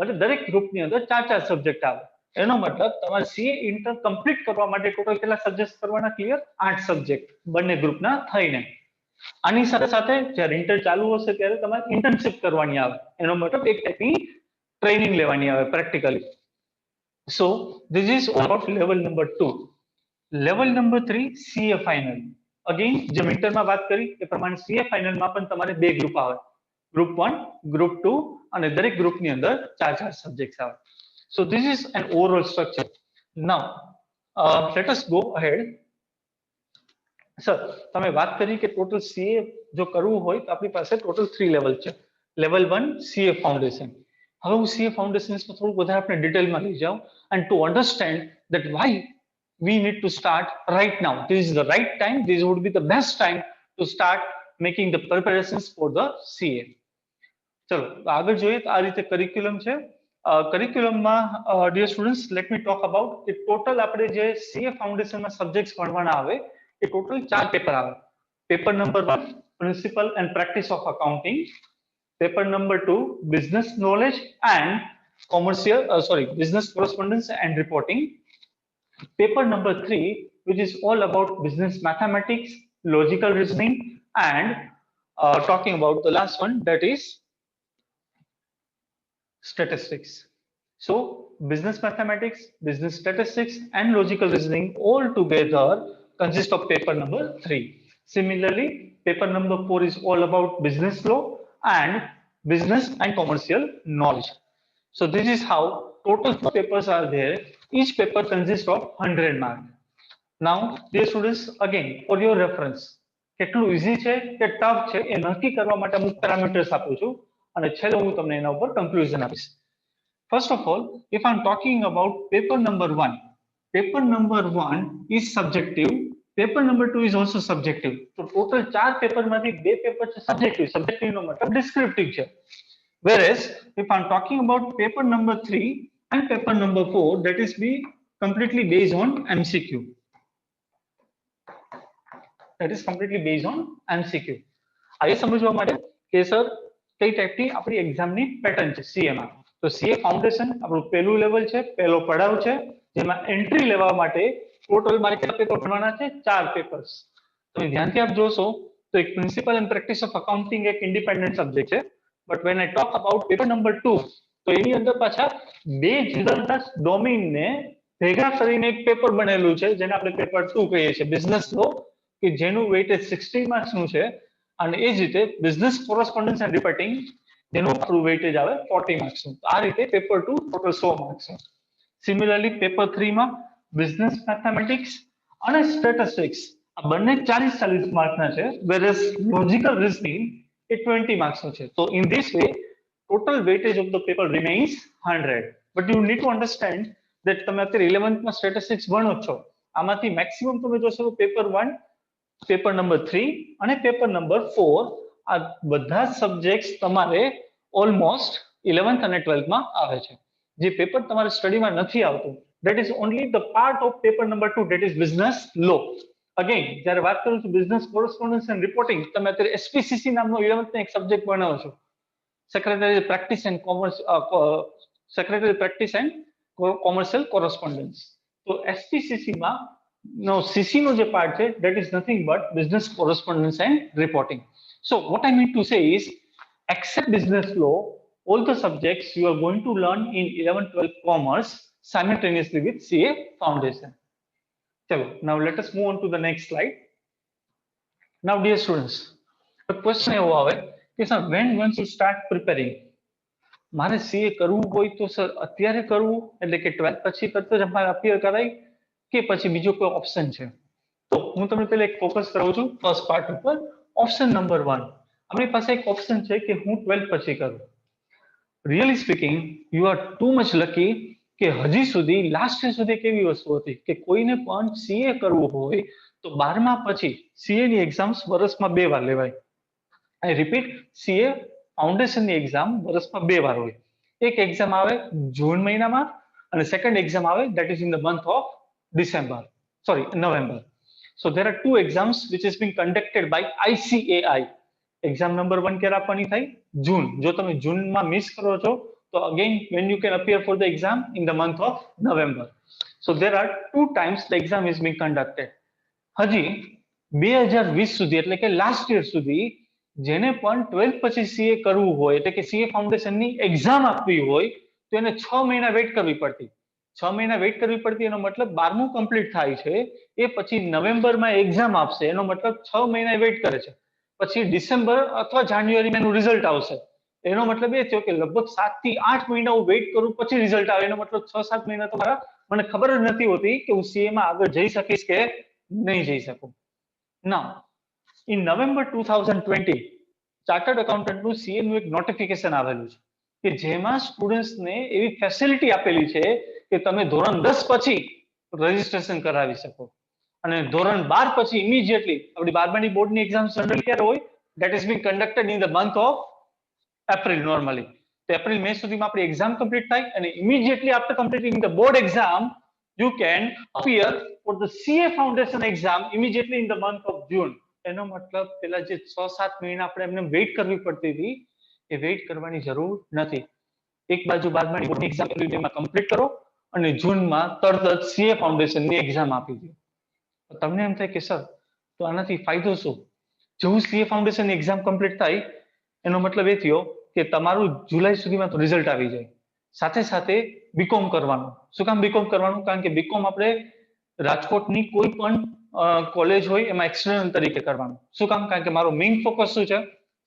એટલે દરેક ગ્રુપની અંદર 4 સબ્જેક્ટ આવે. એનો મતલબ તમારે સીએ ઇન્ટર કમ્પ્લીટ કરવા માટે ટોટલ કેટલા સબ્જેક્ટ કરવાના? ક્લિયર, 8 સબ્જેક્ટ બંને ગ્રુપના થઈને. આની સાથે સાથે જ્યારે ઇન્ટર ચાલુ હશે ત્યારે તમારે ઇન્ટર્નશિપ કરવાની આવે, એનો મતલબ એક ટાઈપની ટ્રેનિંગ લેવાની આવે practically. So this is about level number 2. Level number 3, CA final. Again જેમ ઇન્ટરમાં વાત કરી એ પ્રમાણે સીએ ફાઇનલમાં પણ તમારે બે ગ્રુપ આવે, ગ્રુપ 1, ગ્રુપ 2, અને દરેક ગ્રુપની અંદર 4 સબ્જેક્ટ આવે. So this is an overall structure. Now, let us go ahead. Sir તમે વાત કરી કે ટોટલ સીએ જો કરવું હોય તો આપણી પાસે ટોટલ 3 લેવલ છે. Level 1 CA foundation. હવે હું સીએ ફાઉન્ડેશન્સમાં થોડું વધારે આપણે ડિટેલમાં લઈ જાઉં, and to understand that why we need to start right now. This is the right time, this would be the best time to start making the preparations for the CA. ચલો આગળ જોઈએ તો આ રીતે કરિક્યુલમ છે. કરિક્યુલમમાં dear students let me talk about કે total આપણે જે સીએ ફાઉન્ડેશનમાં સબ્જેક્ટ્સ ભણવાના આવે એ ટોટલ 4 પેપર આવે. Paper number 1, principle and practice of accounting. Paper number 2, business knowledge and business correspondence and reporting. Paper number 3, which is all about business mathematics, logical reasoning, and talking about the last one, that is statistics. So business mathematics, business statistics, and logical reasoning all together consist of paper number 3. Similarly, paper number 4 is all about business law and business and commercial knowledge. So this is how total 4 papers are there. Each paper consists of 100 marks. Now, dear students, again for your reference, કેટલું easy છે કે tough છે એ નક્કી કરવા માટે અમુક parameters આપું છું અને છેલ્લે હું તમને એના ઉપર કન્ક્લુઝન આપીશ. First of all, if I'm talking about paper number one is subjective. Paper number 2 is also subjective. So total 4 પેપરમાંથી 2 paper છે subjective. Subjective નો મતલબ descriptive છે. Whereas if I'm talking about paper number 3 and paper number 4, that is be completely based on MCQ. That is completely based on MCQ. આ એ સમજવા માટે કે sir કઈ ટાઈપની આપણી એક્ઝામની પેટર્ન છે સીએ માં. તો સીએ ફાઉન્ડેશન આપણું પહેલું લેવલ છે, પહેલો પડાવ છે, જેમાં એન્ટ્રી લેવા માટે ટોટલ મારે કેટલા પેપર ભણવાના છે? 4 પેપર્સ. તમે ધ્યાનથી આપ જોશો તો એક principal and practice of accounting એક ઇન્ડિપેન્ડન્ટ સબ્જેક્ટ છે. But when I talk about paper number 2, તો એની અંદર પાછા બે જુદા જુદા ડોમેઇનને ભેગા કરીને એક પેપર બનેલું છે, જેને આપણે પેપર 2 કહીએ છીએ, બિઝનેસ લો, કે જેનું વેઇટેજ 60 માર્ક્સનું છે, અને એ જ રીતે બિઝનેસ કોરસ્પોન્ડન્સ એન્ડ રિપોર્ટિંગ, જેનું આપણું વેઇટેજ આવે 40 માર્ક્સનું. આ રીતે પેપર 2 ટોટલ 100 માર્ક્સનું. સિમિલરલી પેપર 3 માં બિઝનેસ મેથેમેટિક્સ અને સ્ટેટિસ્ટિક્સ આ બંને 40-40 માર્ક્સના છે, વેરએસ લોજિકલ રીઝનિંગ એ 20 માર્ક્સનું છે. તો in this way total weightage of the paper remains 100. But you need to understand that તમે અત્યારે 11th માં સ્ટેટિસ્ટિક્સ ભણો છો, આમાંથી મેક્સિમમ તમે જોશો પેપર 1, પેપર નંબર 3 અને પેપર નંબર 4, આ બધા સબ્જેક્ટ્સ તમારે ઓલમોસ્ટ 11th અને 12th માં આવે છે. જે પેપર તમારે સ્ટડીમાં નથી આવતું, that is only the part of paper number 2, that is business law. Again જ્યારે વાત કરું છું બિઝનેસ કોરસ્પોન્ડન્સ એન્ડ રિપોર્ટિંગ, તમે અત્યારે એસપીસીસી નામનો 11th માં એક સબ્જેક્ટ ભણાવો છો, secretary practice and commerce, secretary practice and commercial correspondence. તો એસપીસીસી માં નો સીસી નો જે પાર્ટ છે, that is nothing but business correspondence and reporting. So what I mean to say is, except business law, all the subjects you are going to learn in 11th-12th commerce simultaneously with CA foundation. Chalo, now let us move on to the next slide. Now dear students, the question એવો આવે કે sir when one should start preparing. મારે CA કરવું હોય તો sir અત્યારે કરવું, એટલે કે 12th પછી કરતો જ મારે અપિયર કરાય, કે પછી બીજો કોઈ ઓપ્શન છે? તો હું તમને પહેલા એક ફોકસ કરાવું છું ફર્સ્ટ પાર્ટ ઉપર. ઓપ્શન નંબર 1, આપણી પાસે એક ઓપ્શન છે કે હું 12th પછી કરું. Really speaking, you are too much lucky કે હજી સુધી લાસ્ટ યર સુધી કેવી વસ્તુ હતી કે કોઈને પણ સીએ કરવું હોય તો 12મા પછી સીએ ની એક્ઝામ્સ વર્ષમાં 2 વાર લેવાય. આઈ રિપીટ, સીએ ફાઉન્ડેશનની એક્ઝામ વર્ષમાં 2 વાર હોય. એક એક્ઝામ આવે જૂન મહિનામાં અને સેકન્ડ એક્ઝામ આવે that is in the month of November. So there are 2 exams which is being conducted by ICAI. Exam number 1 ક્યારે આપવાની થાય? જૂન. જો તમે જૂનમાં મિસ કરો છો તો again when you can appear for the exam in the month of November. So there are 2 times the exam is being conducted. હજી 2020 સુધી એટલે કે લાસ્ટ યર સુધી જેને પણ 12th પછી સીએ કરવું હોય, એટલે કે સીએ ફાઉન્ડેશનની એક્ઝામ આપવી હોય, તો એને 6 મહિના વેઇટ કરવી પડતી. 6 મહિના વેઇટ કરવી પડતી, એનો મતલબ 12મું કમ્પ્લીટ થાય છે, એ પછી નવેમ્બરમાં એક્ઝામ આપશે, એનો મતલબ 6 મહિના વેઇટ કરે છે. પછી ડિસેમ્બર અથવા જાન્યુઆરીમાં એનું રિઝલ્ટ આવશે, એનો મતલબ એ થયો કે લગભગ 7 થી 8 મહિના હું વેઇટ કરું પછી રિઝલ્ટ આવે. એનો મતલબ 6-7 મહિના તો મારા મને ખબર જ નથી હોતી કે હું સીએ માં આગળ જઈ શકીશ કે નહીં જઈ શકું. નાઉ ઇન નવેમ્બર 2020 ચાર્ટર્ડ એકાઉન્ટન્ટનું સીએ નું એક નોટિફિકેશન આવેલું છે કે જેમાં સ્ટુડન્ટ્સને એવી ફેસિલિટી આપેલી છે કે તમે ધોરણ 10 પછી રજીસ્ટ્રેશન કરાવી શકો, અને ધોરણ 12 પછી ઇમિડિયેટલી આપણી 12માની બોર્ડની એક્ઝામ જનરલી ક્યારે હોય? That is being conducted in the month of April normally. તો એપ્રિલ મે સુધીમાં આપણી એક્ઝામ કમ્પ્લીટ થાય, અને immediately after completing the board exam you can appear for the CA foundation exam immediately in the month of June. એનો મતલબ પેલા જે 6-7 મહિના આપણે એમને વેઇટ કરવી પડતી હતી, એ વેઇટ કરવાની જરૂર નથી. એક બાજુ 12માની બોર્ડની એક્ઝામ એપ્રિલ મેમાં કમ્પ્લીટ કરો અને જૂનમાં તરત જ સીએ ફાઉન્ડેશનની એક્ઝામ આપી દો. તમને એમ થાય કે સર તો આનાથી ફાયદો શું? જેવું સીએ ફાઉન્ડેશનની એક્ઝામ કમ્પ્લીટ થાય એનો મતલબ એ થયો કે તમારું જુલાઈ સુધીમાં તો રિઝલ્ટ આવી જાય. સાથે સાથે બીકોમ કરવાનું. શું કામ બીકોમ કરવાનું? કારણ કે બીકોમ આપણે રાજકોટની કોઈ પણ કોલેજ હોય એમાં એક્સટર્નલ તરીકે કરવાનું. શું કામ? કારણ કે મારો મેઇન ફોકસ શું છે?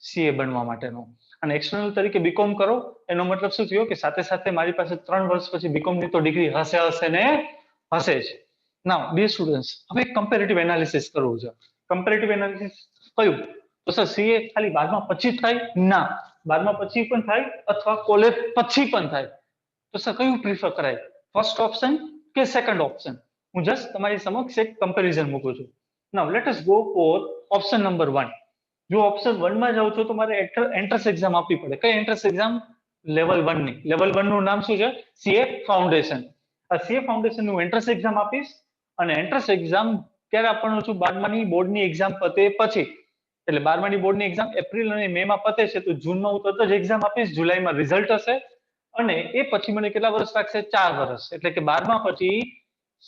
સીએ બનવા માટેનો. અને એક્સટર્નલ તરીકે બીકોમ કરો એનો મતલબ શું થયો કે સાથે સાથે મારી પાસે 3 વર્ષ પછી બીકોમની તો ડિગ્રી હશે ને હશે જ. નાઉ ડિયર સ્ટુડન્ટ્સ, હવે કમ્પેરેટિવ એનાલિસિસ કરવું છે. કમ્પેરેટિવ એનાલિસિસ કયું? તો સર સીએ ખાલી 12મા પછી જ થાય? ના, 12મા પછી પણ થાય અથવા કોલેજ પછી પણ થાય. તો સર કયું પ્રિફર કરાય? ફર્સ્ટ ઓપ્શન કે સેકન્ડ ઓપ્શન? હું જસ્ટ તમારી સમક્ષ એક કમ્પેરિઝન મૂકું છું. Now let us go for option number 1. જો ઓપ્શન 1 માં જાવ છો તો મારે એન્ટ્રન્સ એક્ઝામ આપવી પડે. કઈ એન્ટ્રન્સ એક્ઝામ? લેવલ 1 ની. લેવલ 1 નું નામ શું છે? CA foundation. આ સીએ ફાઉન્ડેશન નું એન્ટ્રન્સ એક્ઝામ આપીશ અને એન્ટ્રન્સ એક્ઝામ ક્યારે આપવાનું છું? 12માની બોર્ડની એક્ઝામ પતે પછી. એટલે 12માની બોર્ડની એક્ઝામ એપ્રિલ અને મે માં પતે છે, તો જૂનમાં હું તરત જ એક્ઝામ આપીશ, જુલાઈમાં રિઝલ્ટ હશે અને એ પછી મને કેટલા વર્ષ લાગશે? 4 વર્ષ. એટલે કે 12મા પછી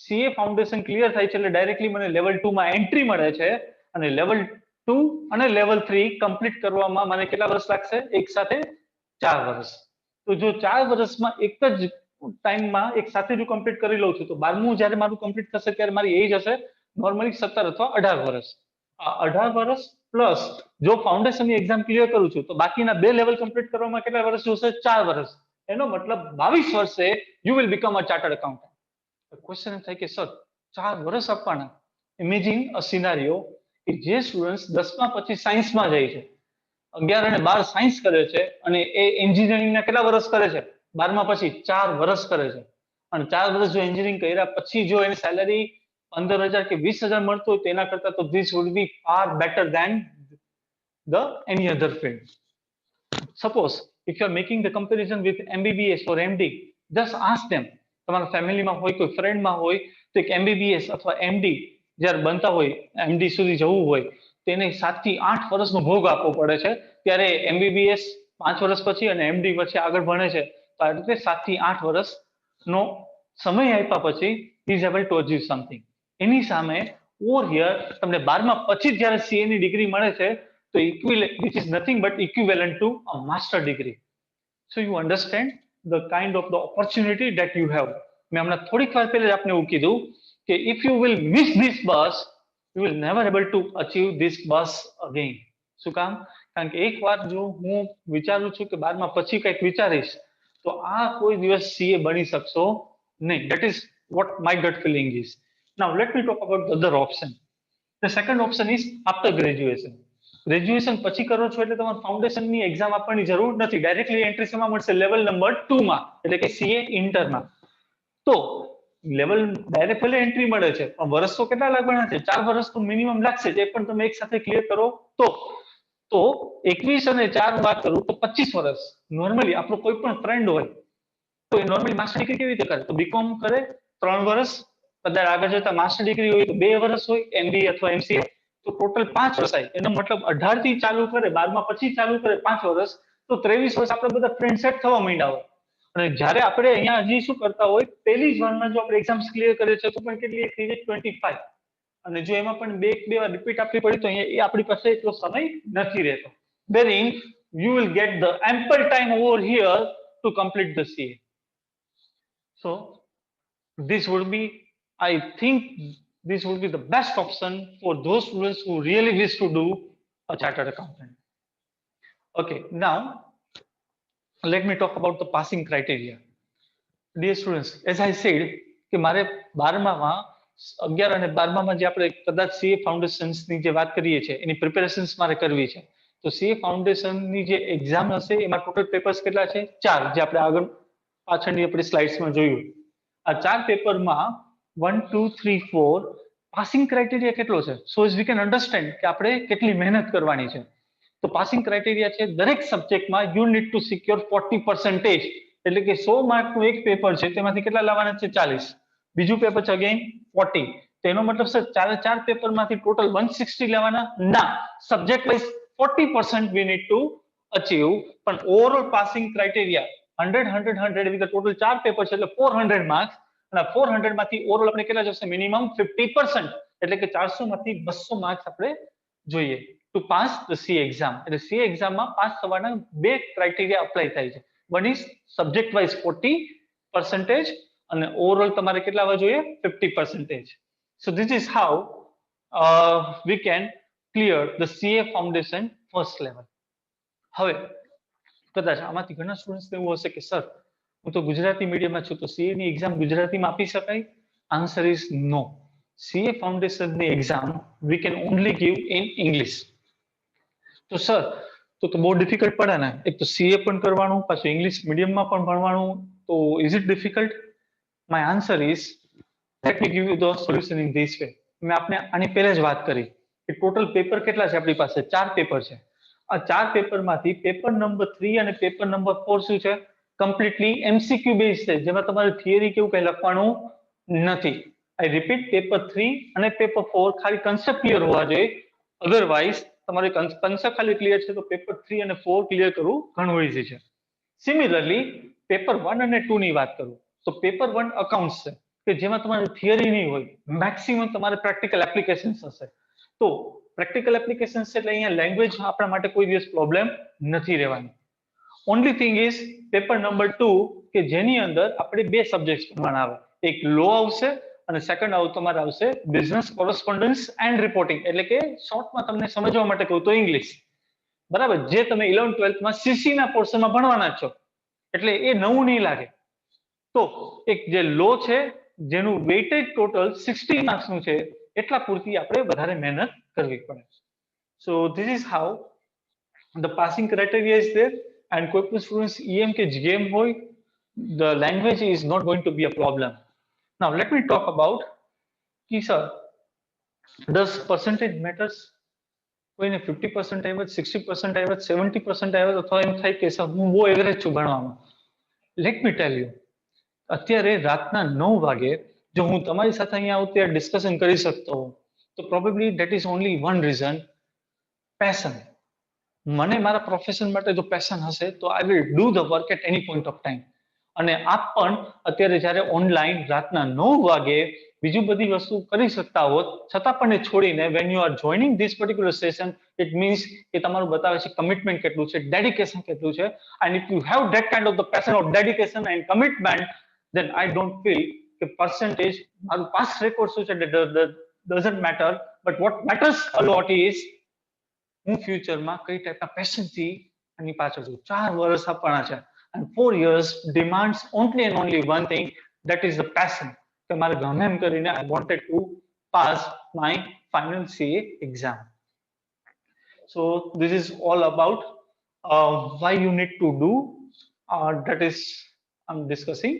સીએ ફાઉન્ડેશન ક્લિયર થાય છે એટલે ડાયરેક્ટલી મને લેવલ 2 માં એન્ટ્રી મળે છે અને લેવલ 2 અને લેવલ 3 કમ્પ્લીટ કરવામાં મને કેટલા વર્ષ લાગશે? એક સાથે 4 વર્ષ. તો જો 4 વર્ષમાં એક જ ટાઈમમાં એક સાથે જો કમ્પ્લીટ કરી લઉં છું તો 12મું જ્યારે મારું કમ્પ્લીટ થશે ત્યારે મારી એજ હશે નોર્મલી 17 અથવા 18 વર્ષ. આ 18 વર્ષ પ્લસ જો ફાઉન્ડેશનની એક્ઝામ ક્લિયર કરું છું તો બાકીના 2 લેવલ કમ્પ્લીટ કરવામાં કેટલા વર્ષ જોશે? 4 વર્ષ. એનો મતલબ 22 વર્ષે you will become a chartered accountant. Question થાય કે સર 4 વર્ષ આપવાના? ઇમેજિન અ સિનારિયો કે જે સ્ટુડન્ટ 10મા પછી સાયન્સમાં જાય છે, 11 અને 12 સાયન્સ કરે છે અને એ એન્જિનિયરિંગના કેટલા વર્ષ કરે છે? 12મા પછી 4 વર્ષ કરે છે. અને 4 વર્ષ જો એન્જિનિયરિંગ કર્યા પછી જો એની સેલરી 15,000 કે 20,000 મળતું હોય તેના કરતા તો this would be far better than the any other field. Suppose if you are making the comparison with MBBS or MD, just ask them. તમારા ફેમિલીમાં હોય, કોઈ ફ્રેન્ડમાં હોય તો એક MBBS અથવા MD જ્યારે બનતા હોય, MD સુધી જવું હોય તેને 7 થી 8 વર્ષનો ભોગ આપવો પડે છે. ત્યારે MBBS 5 વર્ષ પછી અને MD પછી આગળ ભણે છે તો આ રીતે 7 થી 8 વર્ષનો સમય આપ્યા પછી he is able to achieve something. એની સામે ઓવર હિયર તમને 12મા પછી જ્યારે સીએ ની ડિગ્રી મળે છે તો which is nothing but equivalent to a master degree. So you understand the kind of the opportunity that you have. મેં હમણાં થોડીક વાર પહેલા જ આપને એવું કીધું કે if you will miss this bus, you will never able to achieve this bus again. શું કામ? કારણ કે એકવાર જો હું વિચારું છું કે 12મા પછી કંઈક વિચારીશ તો આ કોઈ દિવસ સીએ બની શકશો નહીં. That is what my gut feeling is. Now let me talk about the other option. The second option is after graduation. Graduation પછી કરો છો એટલે તમારે ફાઉન્ડેશનની એક્ઝામ આપવાની જરૂર નથી. ડાયરેક્ટલી એન્ટ્રી શેમાં મળશે? લેવલ નંબર 2 માં, એટલે કે સીએ ઇન્ટરમાં. તો લેવલ ડાયરેક્ટ ભલે એન્ટ્રી મળે છે પણ વર્ષ તો કેટલા લાગવાના છે? 4 વર્ષ તો મિનિમમ લાગશે જ. એ પણ તમે એક સાથે ક્લિયર કરો તો 21 અને 4 વાત કરું તો 25 વર્ષ. નોર્મલી આપણો કોઈ પણ ફ્રેન્ડ હોય તો એ નોર્મલી માસ્ટર ડિગ્રી કેવી રીતે કરે? તો બીકોમ કરે 3 વર્ષ, કદાચ આગળ જતા માસ્ટર ડિગ્રી હોય તો 2 વર્ષ હોય, એમબી અથવા એમસીએ તો ટોટલ 5 વર્ષ થાય. એનો મતલબ 18 થી ચાલુ કરે, 12મા પછી ચાલુ કરે 5 વર્ષ, તો 23 વર્ષ આપણે બધા ફ્રેન્ડ સેટ થવા માંડ્યા હોય. અને જ્યારે આપણે અહીંયા હજી શું કરતા હોય, પહેલી જ વારમાં જો આપણે એક્ઝામ્સ ક્લિયર કરીએ છીએ તો પણ કેટલી થઈ જાય? 25. અને જો એમાં પણ બે વાર રિપીટ આપવી પડી તો અહીંયા એ આપણી પાસે એટલો સમય નથી રહેતો. Therein you will get the ample time over here to complete the CA. So this would be, I think this would be the best option for those students who really wish to do a chartered accountant. Okay, now let me talk about the passing criteria. Dear students, as I said કે મારે 12મામાં 11 અને 12મામાં જે આપણે કદાચ CA ફાઉન્ડેશન્સની જે વાત કરીએ છીએ એની પ્રિપેરેશન્સ મારે કરવી છે તો સીએ ફાઉન્ડેશનની જે એક્ઝામ હશે એમાં ટોટલ પેપર્સ કેટલા છે? 4, જે આપણે આગળ પાછળની આપણી સ્લાઇડ્સમાં જોયું. આ 4 પેપરમાં 1 2 3 4 પાસિંગ ક્રાઇટેરિયા કેટલો છે? સો એઝ વી કેન અન્ડરસ્ટેન્ડ કે આપણે કેટલી મહેનત કરવાની છે. તો પાસિંગ ક્રાઇટેરિયા છે દરેક સબ્જેક્ટમાં યુ નીડ ટુ સિક્યોર 40%. એટલે કે 100 માર્કનું એક પેપર છે તેમાંથી કેટલા લાવવાના છે? 40. બીજું પેપર છે અગેન 40. તેનો મતલબ સર 4 પેપરમાંથી ટોટલ 160 લેવાના? ના, subject wise 40% V need to achieve. પણ ઓવરઓલ પાસિંગ ક્રાઇટેરિયા 100 100 100 એવી ટોટલ 4 પેપર છે એટલે 400 માર્ક્સ. અને 400 માંથી ઓવરઓલ આપણે કેટલા જશે? મિનિમમ 50%. એટલે કે 400 માંથી 200 માર્ક્સ આપણે જોઈએ. To pass the CA exam. એટલે CA એક્ઝામમાં પાસ થવાના બે ક્રાઇટેરિયા અપ્લાય થાય છે. વન ઇઝ સબ્જેક્ટ વાઇઝ 40% અને ઓવરઓલ તમારે કેટલા આવવા જોઈએ 50%. સો this is how we can clear the CA foundation first level. હવે કદાચ આમાંથી ઘણા સ્ટુડન્ટ્સ એવું હશે કે સર હું તો ગુજરાતી મીડિયમમાં છું તો CA ની એક્ઝામ ગુજરાતીમાં આપી શકાય? Answer is no. CA foundation ની exam we can only give in English. તો સર તો બહુ ડિફિકલ્ટ પડે ને, એક તો CA પણ કરવાનું પાછું ઇંગ્લિશ મીડિયમમાં પણ ભણવાનું, તો is it difficult? My answer is let me give you the solution in this way. મેં આપને આની પહેલા જ વાત કરી કે ટોટલ પેપર કેટલા છે આપણી પાસે? 4 પેપર છે. આ 4 પેપરમાંથી પેપર નંબર 3 અને પેપર નંબર 4 શું છે? કમ્પ્લીટલી MCQ બેઝ છે, જેમાં તમારે થિયરી કેવું કઈ લખવાનું નથી. આઈ રિપીટ, પેપર 3 અને પેપર 4 ખાલી કન્સેપ્ટ ક્લિયર હોવા જોઈએ. અધરવાઇઝ તમારે કન્સેપ્ટ ખાલી ક્લિયર છે તો પેપર 3 અને 4 ક્લિયર કરવું ઘણું ઇઝી છે. સિમિલરલી પેપર 1 અને 2 ની વાત કરું તો પેપર 1 અકાઉન્ટ્સ છે કે જેમાં તમારે થિયરી નહીં હોય, મેક્સિમમ તમારે પ્રેક્ટિકલ એપ્લિકેશન્સ હશે. તો પ્રેક્ટિકલ એપ્લિકેશન્સ એટલે અહીંયા લેંગ્વેજ આપણા માટે કોઈ દિવસ પ્રોબ્લેમ નથી રહેવાની. Only thing is paper number 2 કે જેની અંદર આપણે બે સબ્જેક્ટ ભણવાના આવે, એક લો આવશે અને સેકન્ડ તમારે આવશે બિઝનેસ કોરસ્પોન્ડન્સ એન્ડ રિપોર્ટિંગ, એટલે કે શોર્ટમાં તમને સમજવા માટે કહું તો ઇંગ્લિશ. બરાબર, જે તમે 11th-12th માં CC ના પોર્શનમાં ભણવાના છો, એટલે એ નવું નહીં લાગે. તો એક જે લો છે જેનું વેઇટેજ ટોટલ 60 માર્ક્સનું છે, એટલા પૂરતી આપણે વધારે મહેનત કરવી પડે. So this is how the passing criteria is there. And કોઈ પણ સ્ટુડન્ટ્સ EM કે GM હોય, the language is not going to be a problem. Now let me talk about કે સર ડઝ percentage matters? કોઈને 50% આવ્યા, 60% આવ્યા, 70% આવ્યા, અથવા એમ થાય કે સર હું બહુ એવરેજ છું ભણવામાં. લેટ મી ટેલ યુ, અત્યારે રાતના 9 વાગે જો હું તમારી સાથે અહીંયા આવું ત્યારે ડિસ્કશન કરી શકતો હોઉં તો probably that is only one reason, passion. મને મારા પ્રોફેશન માટે જો પેશન હશે તો I will do the work at any point of time. અને આપ પણ અત્યારે જ્યારે ઓનલાઈન રાતના 9 વાગે બીજું બધી વસ્તુ કરી શકતા હોત છતાં પણ એ છોડીને when you are joining this particular session, it means કે તમારું બતાવે છે કમિટમેન્ટ કેટલું છે, ડેડિકેશન કેટલું છે. And if you have that kind of the passion of dedication and commitment, then I don't feel કે percentage મારું પાસ્ટ રેકોર્ડ શું છે doesn't matter, but what matters a lot is હું ફ્યુચરમાં કઈ ટાઈપના પેશનથી એની પાછળ છું. 4 વર્ષ આપવાના છે and 4 years demands only and only one thing, that is the passion. કે મારે ગમે એમ કરીને I wanted to pass my final CA exam. So this is all about why you need to do, that is I'm discussing.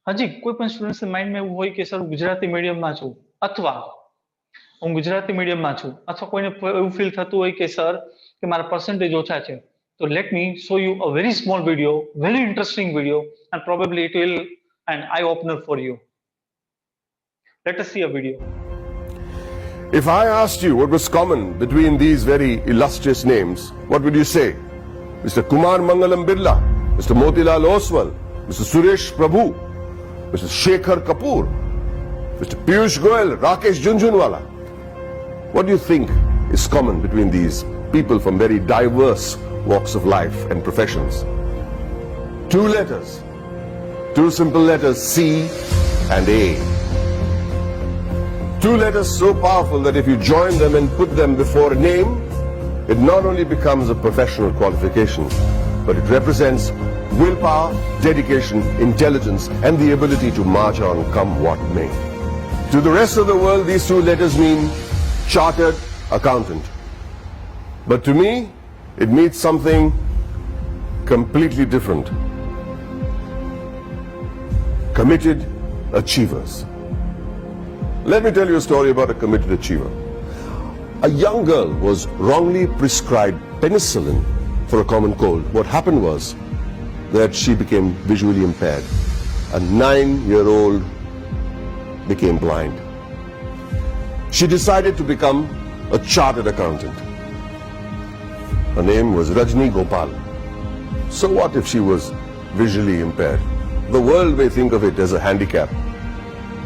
હજી કોઈ પણ students માઇન્ડમાં એવું હોય કે સર ગુજરાતી મીડિયમમાં છું અથવા હું ગુજરાતી મીડિયમમાં છું, અથવા કોઈને એવું ફીલ થતું હોય કે સર કે મારા પર્સન્ટેજ ઓછા છે, તો let me show you a very small video, very interesting video, and probably it will an eye opener for you. Let us see a video. If I asked you what was common between these very illustrious names, what would you say? Mr. Kumar Mangalam Birla, Mr. Motilal Oswal, Mr. Suresh Prabhu, Mr. Shekhar Kapoor, Mr. Piyush Goyal, Rakesh Jhunjhunwala. What do you think is common between these people from very diverse walks of life and professions? 2 letters. 2 simple letters, C and A. 2 letters so powerful that if you join them and put them before a name, it not only becomes a professional qualification, but it represents willpower, dedication, intelligence, and the ability to march on come what may. To the rest of the world, these 2 letters mean chartered accountant. But to me, it means something completely different. Committed achievers. Let me tell you a story about a committed achiever. A young girl was wrongly prescribed penicillin for a common cold. What happened was that she became visually impaired. A 9-year-old became blind. She decided to become a chartered accountant. Her name was Rajni Gopal. So what if she was visually impaired? The world may think of it as a handicap,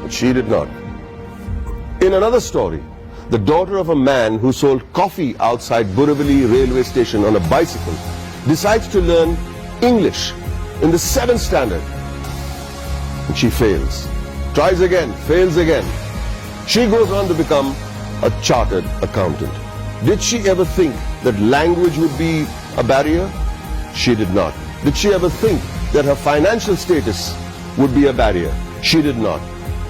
but she did not. In another story, the daughter of a man who sold coffee outside Borivali railway station on a bicycle, decides to learn English in the 7th standard. And she fails. Tries again, fails again. She goes on to become a chartered accountant. Did she ever think that language would be a barrier? She did not. Did she ever think that her financial status would be a barrier? She did not.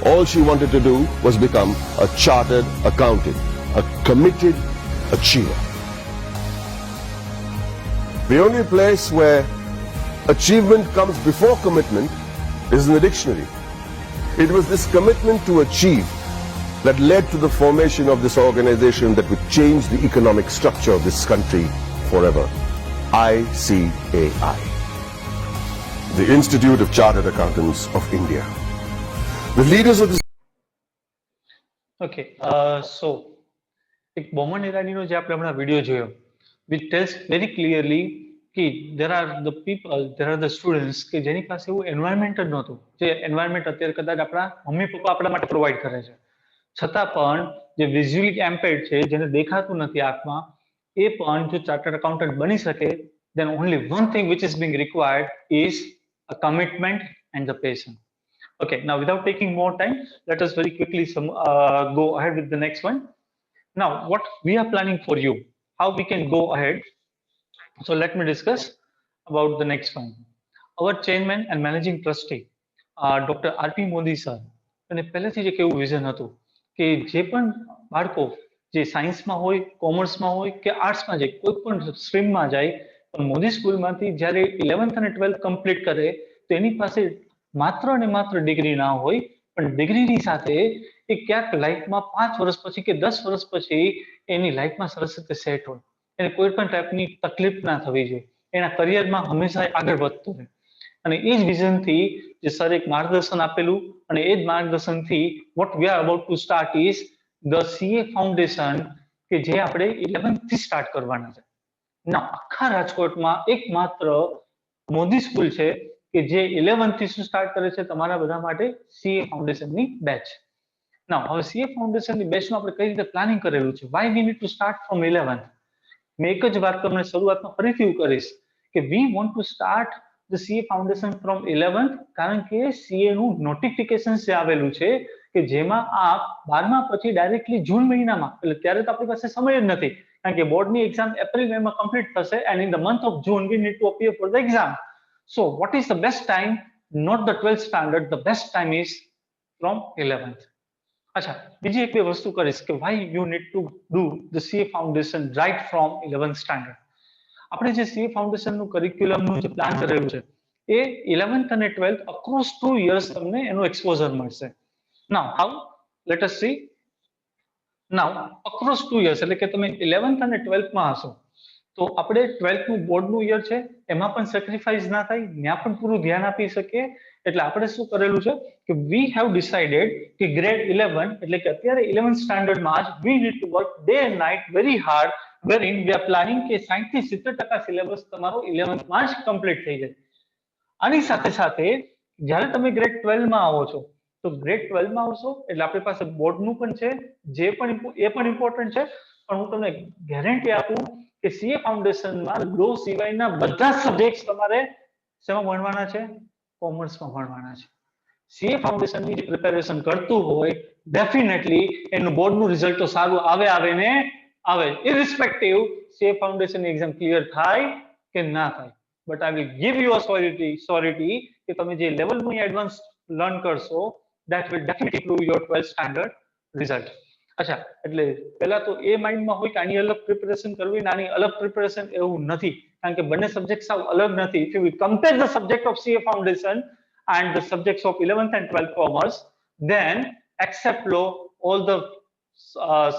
All she wanted to do was become a chartered accountant, a committed achiever. The only place where achievement comes before commitment is in the dictionary. It was this commitment to achieve that led to the formation of this organization that would change the economic structure of this country forever. ICAI, the Institute of Chartered Accountants of India. The leaders of this okay so એક Bouman ઇરાનીનો જે આપણે હમણાં video જોયો which tales very clearly કે there are the students કે જેની પાસે એવું એન્વાયરમેન્ટ જ નહોતું જે એન્વાયરમેન્ટ અત્યારે કદાચ આપણા મમ્મી પપ્પા આપણા માટે પ્રોવાઈડ કરે છે છતાં પણ જે વિઝ્યુઅલી એમ્પેર્ડ છે જેને દેખાતું નથી આંખમાં એ પણ જો ચાર્ટર્ડ એકાઉન્ટન્ટ બની શકે then only one thing which is being required is a commitment and the patience. Okay, now without taking more time, let us very quickly go ahead with the next one. Now, what we are planning for you, how we can go ahead. So let me discuss about the next one. Our chairman and managing trustee, Dr. R.P. Modi sir, અને પહેલેથી જ એક એવું vision હતું કે જે પણ બાળકો જે સાયન્સમાં હોય કોમર્સમાં હોય કે આર્ટ્સમાં જાય કોઈ પણ સ્ટ્રીમમાં જાય પણ મોદી સ્કૂલમાંથી જ્યારે 11th અને 12th કમ્પ્લીટ કરે તો એની પાસે માત્ર ને માત્ર ડિગ્રી ના હોય પણ ડિગ્રીની સાથે એ ક્યાંક લાઈફમાં 5 વર્ષ પછી કે 10 વર્ષ પછી એની લાઈફમાં સરસ રીતે સેટ હોય એને કોઈ પણ ટાઈપની તકલીફ ના થવી જોઈએ એના કરિયરમાં હંમેશા આગળ વધતું રહે અને એ જ વિઝનથી જે સર એક માર્ગદર્શન આપેલું અને એ જ માર્ગદર્શનથી what we are about to start is the CA foundation કે જે આપણે 11th થી સ્ટાર્ટ કરવાના છે ના આખા રાજકોટમાં એકમાત્ર મોદી સ્કૂલ છે કે જે 11th થી સ્ટાર્ટ કરે છે તમારા બધા માટે સીએ ફાઉન્ડેશનની બેચ ના હવે સીએ ફાઉન્ડેશનની બેચનું આપણે કઈ રીતે પ્લાનિંગ કરેલું છે why we need to start from 11th મેં એક જ વાત તમને શરૂઆતમાં ફરીથી એવું કરીશ કે we want to start the CA foundation from 11th કારણ કે સીએ નું નોટિફિકેશન જે આવેલું છે કે જેમાં આપ 12મા પછી ડાયરેક્ટલી જૂન મહિનામાં એટલે ત્યારે તો આપણી પાસે સમય જ નથી કારણ કે બોર્ડની એક્ઝામ એપ્રિલ મેમાં કમ્પ્લીટ થશે and in the month of June we need to appear for the exam so what is the best time not the 12th standard the best time is from 11th અચ્છા બીજી એક બે વસ્તુ કરીશ કે why you need to do the CA foundation right from 11th standard આપણે જે CA ફાઉન્ડેશનનું કરિક્યુલમનું જે પ્લાન કરેલું છે એ 11th અને 12th અક્રોસ 2 years તમને એનું એક્સપોઝર મળશે now how let us see now across 2 years એટલે કે તમે 11th અને 12th માં હશો તો આપણે 12th નું બોર્ડનું યર છે એમાં પણ સેક્રિફાઈસ ના થાય ત્યાં પણ પૂરું ધ્યાન આપી શકીએ એટલે આપણે શું કરેલું છે કે વી હેવ ડિસાઇડેડ કે ગ્રેડ 11 એટલે કે અત્યારે 11th સ્ટાન્ડર્ડમાં જ વી need to work day and night very hard wherein we are planning કે 60 થી 70% સિલેબસ તમારો 11th માં જ કમ્પ્લીટ થઈ જાય આની સાથે સાથે જ્યારે તમે ગ્રેડ 12 માં આવો છો તો ગ્રેડ 12 માં આવશો એટલે આપણી પાસે બોર્ડનું પણ છે જે પણ એ પણ ઇમ્પોર્ટન્ટ છે પણ હું તમને ગેરંટી આપું કે સીએ ફાઉન્ડેશનમાં લો સિવાયના બધા સબ્જેક્ટ્સ તમારે શેમાં ભણવાના છે કોમર્સમાં ભણવાના છે સીએ ફાઉન્ડેશનની જે પ્રિપેરેશન કરતું હોય ડેફિનેટલી એનું બોર્ડનું રિઝલ્ટ તો સારું આવે ને આવે ઇરિસ્પેક્ટિવ સીએ ફાઉન્ડેશનની એક્ઝામ ક્લિયર થાય કે ના થાય but I will give you a surety કે તમે જે લેવલનું એડવાન્સ લર્ન કરશો that will definitely improve your 12th standard result અચ્છા એટલે પહેલા તો એ માઇન્ડમાં હોય કે આની અલગ પ્રિપેરેશન કરવી ને આની અલગ પ્રિપેરેશન એવું નથી કારણ કે બંને સબ્જેક્ટ સાવ અલગ નથી if you will compare the subject of CA foundation and the subjects of 11th and 12th commerce then except law all the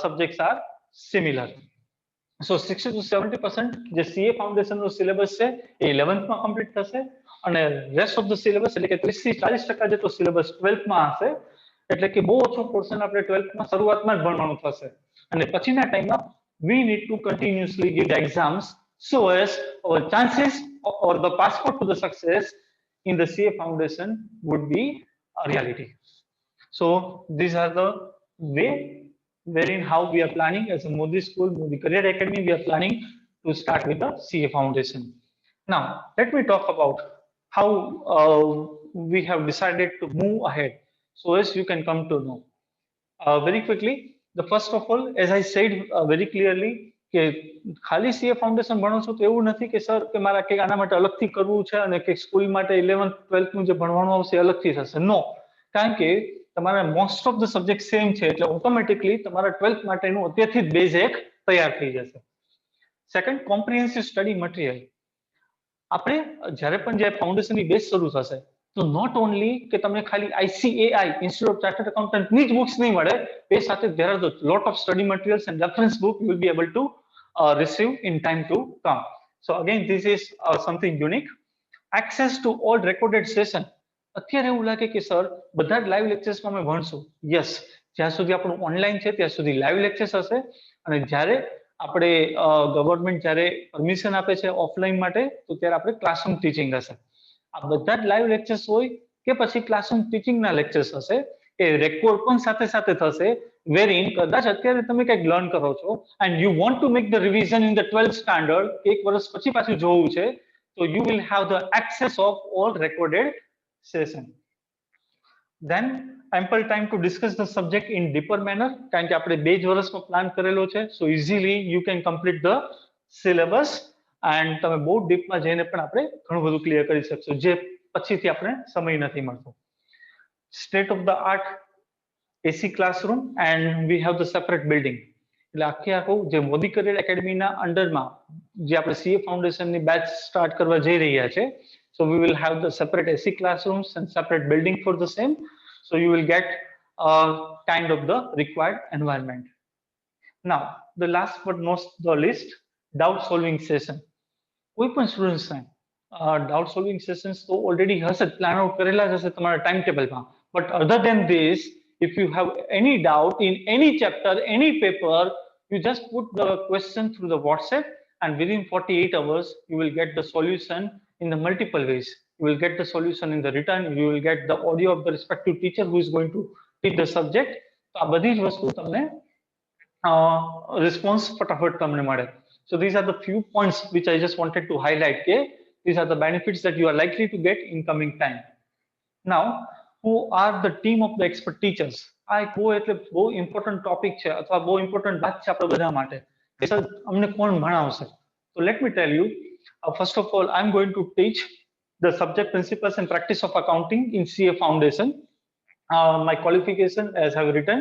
subjects are similar so 60 to 70% જે CA foundation નો syllabus છે એ 11th માં complete થશે અને rest of the syllabus એટલે કે 30 થી 40% જેટલો syllabus 12th માં હશે એટલે કે બહુ ઓછો પોર્શન આપણે 12th માં શરૂઆતમાં જ ભણવાનું થશે અને પછીના ટાઈમમાં we need to continuously give the exams so as our chances or the passport to the success in the CA foundation would be a reality so these are the way wherein how we are planning as a Modi School, Modi Career Academy, we are planning to start with the CA Foundation. Now, let me talk about how we have decided to move ahead so as you can come to know. Very quickly, the first of all, as I said very clearly, કે ખાલી CA foundation ભણો છો તો એવું નથી કે sir કે મારા કંઈક આના માટે અલગથી કરવું છે અને કંઈક સ્કૂલ માટે 11th 12th નું જે ભણવાનું આવશે અલગથી થશે નો કારણ કે તમારા most of the subject same છે એટલે ઓટોમેટિકલી તમારા 12th માટેનું અત્યારથી જ બેઝ એક તૈયાર થઈ જશે. Second, comprehensive study material. આપણે જ્યારે પણ જે ફાઉન્ડેશનની બેઝ શરૂ થશે તો નોટ ઓનલી કે તમને ખાલી ICAI ઇન્સ્ટિટ્યૂટ ઓફ ચાર્ટર્ડ એકાઉન્ટન્ટની જ બુક્સ નહીં મળે, એ સાથે there are the lot of study materials and reference book you will be able to receive in time to come. So again, this is something unique. Access to all recorded session. અત્યારે એવું લાગે કે sir બધા જ live લેક્ચર્સમાં અમે ભણશું. Yes, જ્યાં સુધી આપણું ઓનલાઈન છે ત્યાં સુધી લાઈવ લેક્ચર્સ હશે અને જ્યારે આપણે ગવર્મેન્ટ જ્યારે પરમિશન આપે છે ઓફલાઈન માટે તો ત્યારે આપણે ક્લાસરૂમ ટીચિંગ હશે. આ બધા જ લાઈવ લેક્ચર્સ હોય કે પછી ક્લાસરૂમ ટીચિંગના લેક્ચર્સ હશે એ રેકોર્ડ પણ સાથે સાથે થશે, wherein કદાચ અત્યારે તમે કંઈક લર્ન કરો છો and you want to make the revision in the 12th standard, એક વર્ષ પછી પાછું જોવું છે, so you will have the access of all recorded session. Then ample time to discuss the subject in deeper manner કારણ કે આપણે 2 જ વર્ષમાં પ્લાન કરેલો છે, so easily you can complete the syllabus and તમે બહુ ડીપમાં જઈને પણ આપણે ઘણું બધું ક્લિયર કરી શકશો જે પછીથી આપણે સમય નથી મળતો. State of the art AC classroom and we have the separate building. એટલે આખે આખું જે મોદી કરિયર એકેડમીના અંડરમાં જે આપણે સીએ ફાઉન્ડેશનની બેચ સ્ટાર્ટ કરવા જઈ રહ્યા છે, so we will have the separate AC classrooms and separate building for the same, so you will get kind of the required environment. Now, the last but not the least, doubt solving session. કોઈ પણ સ્ટુડન્ટ્સને doubt solving sessions તો already હશે, plan out કરેલા જ હશે તમારા time ટેબલમાં, but other than this, if you have any doubt in any chapter, any paper, you just put the question through the WhatsApp and within 48 hours you will get the solution in the multiple ways. You will get the solution in the written, you will get the audio of the respective teacher who is going to teach the subject. તો આ બધી જ વસ્તુ તમને response ફટાફટ તમને મળે. So these are the few points which I just wanted to highlight. Okay? These are the benefits that you are likely to get in coming time. Now, who are the team of the expert teachers? આ એક બહુ એટલે બહુ important topic છે અથવા બહુ important વાત છે આપણા બધા માટે કે સર અમને કોણ ભણાવશે. So let me tell you, first of all, I'm going to teach the subject principles and practice of accounting in CA Foundation. My qualification, as I've written,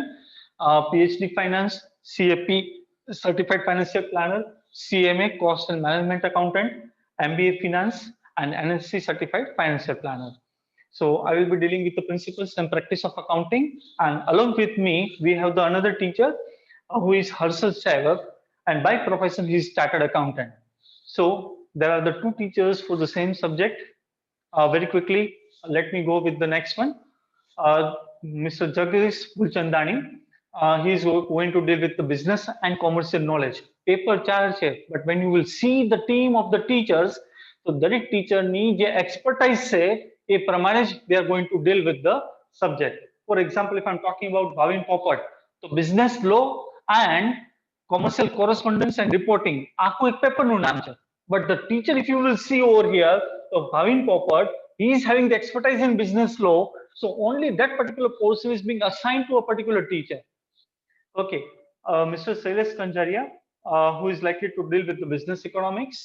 PhD Finance, CAP Certified Financial Planner, CMA Cost and Management Accountant, MBA Finance and NSC Certified Financial Planner. So I will be dealing with the principles and practice of accounting, and along with me we have the another teacher who is Harshal Sehwag, and by profession he is chartered accountant. So there are the two teachers for the same subject. Very quickly, let me go with the next one. Mr. Jagdish Bulchandani, he is going to deal with the business and commercial knowledge. Paper 4 છે, but when you will see the team of the teachers, so દરેક ટીચરની જે expertise છે એ પ્રમાણે જ they are going to deal with the subject. For example, if I'm talking about Bhavin Popat, so business law and commercial correspondence and reporting, આખું એક પેપરનું નામ છે. But the teacher, if you will see over here, so Bhavin Popat, he is having the expertise in business law, so only that particular portion is being assigned to a particular teacher. Okay, Mr. Shailesh Kanjaria, who is likely to deal with the business economics.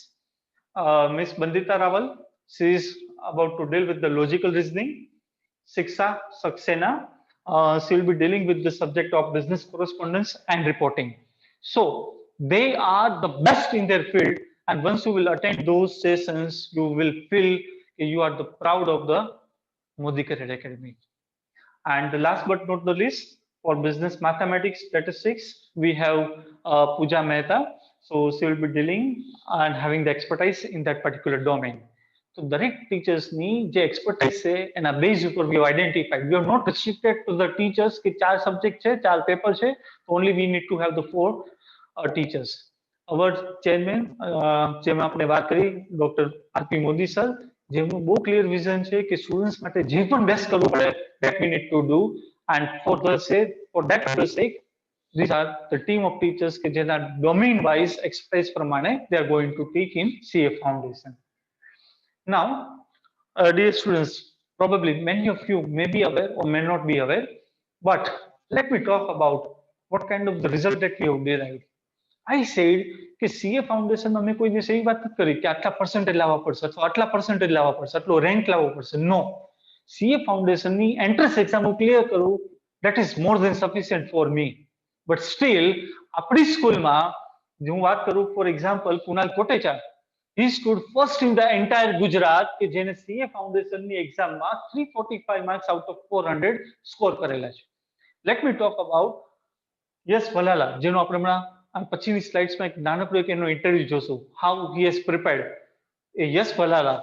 Ms. Bandita Rawal, she is about to deal with the logical reasoning. Shiksha Saxena, she will be dealing with the subject of business correspondence and reporting. So they are the best in their field, and once you will attend those sessions, you will feel you are the proud of the Modi Career Academy. And the last but not the least, for business mathematics statistics, we have Pooja Mehta. So she will be dealing and having the expertise in that particular domain. So દરેક ટીચર્સની જે expertise છે એના base ઉપર we have identified. We are not restricted to the teachers કે 4 subject છે, 4 paper છે, only we need to have the 4 teachers. Our chairman, જેમાં આપણે વાત કરી ડોક્ટર આરપી મોદી સર, જેમનું બહુ ક્લિયર વિઝન છે કે સ્ટુડન્ટ્સ માટે જે પણ બેસ્ટ કરવું પડે that we need to do, and for that sake these are the team of teachers કે જેના domain wise expertise પ્રમાણે they are going to teach in CA Foundation. Now, dear students, probably many of you may be aware or may not be aware, but let me talk about what kind of the result that we have derived. I said કે CA foundation અમે કોઈ દિવસ એવી વાત નથી કરી કે આટલા પર્સન્ટેજ લાવવા પડશે અથવા આટલા પર્સન્ટેજ લાવવા પડશે, આટલો રેન્ક લાવવો પડશે. નો, CA ફાઉન્ડેશનની એન્ટ્રન્સ એક્ઝામ હું ક્લિયર કરું, that is more than sufficient for me. But still, આપણી સ્કૂલમાં જો હું વાત કરું, for example Kunal Kotecha, he stood first in the entire Gujarat કે જેને CA ફાઉન્ડેશનની એક્ઝામમાં 345 માર્ક્સ આઉટ ઓફ 400 સ્કોર કરેલા છે. Let me talk about યશ ભલાલા, જેનો આપણે હમણાં પછીની સ્લાઇડ્સમાં એક નાનકડો એક એનો ઇન્ટરવ્યુ જોશું, how he has prepared. એ યશ ભલાલા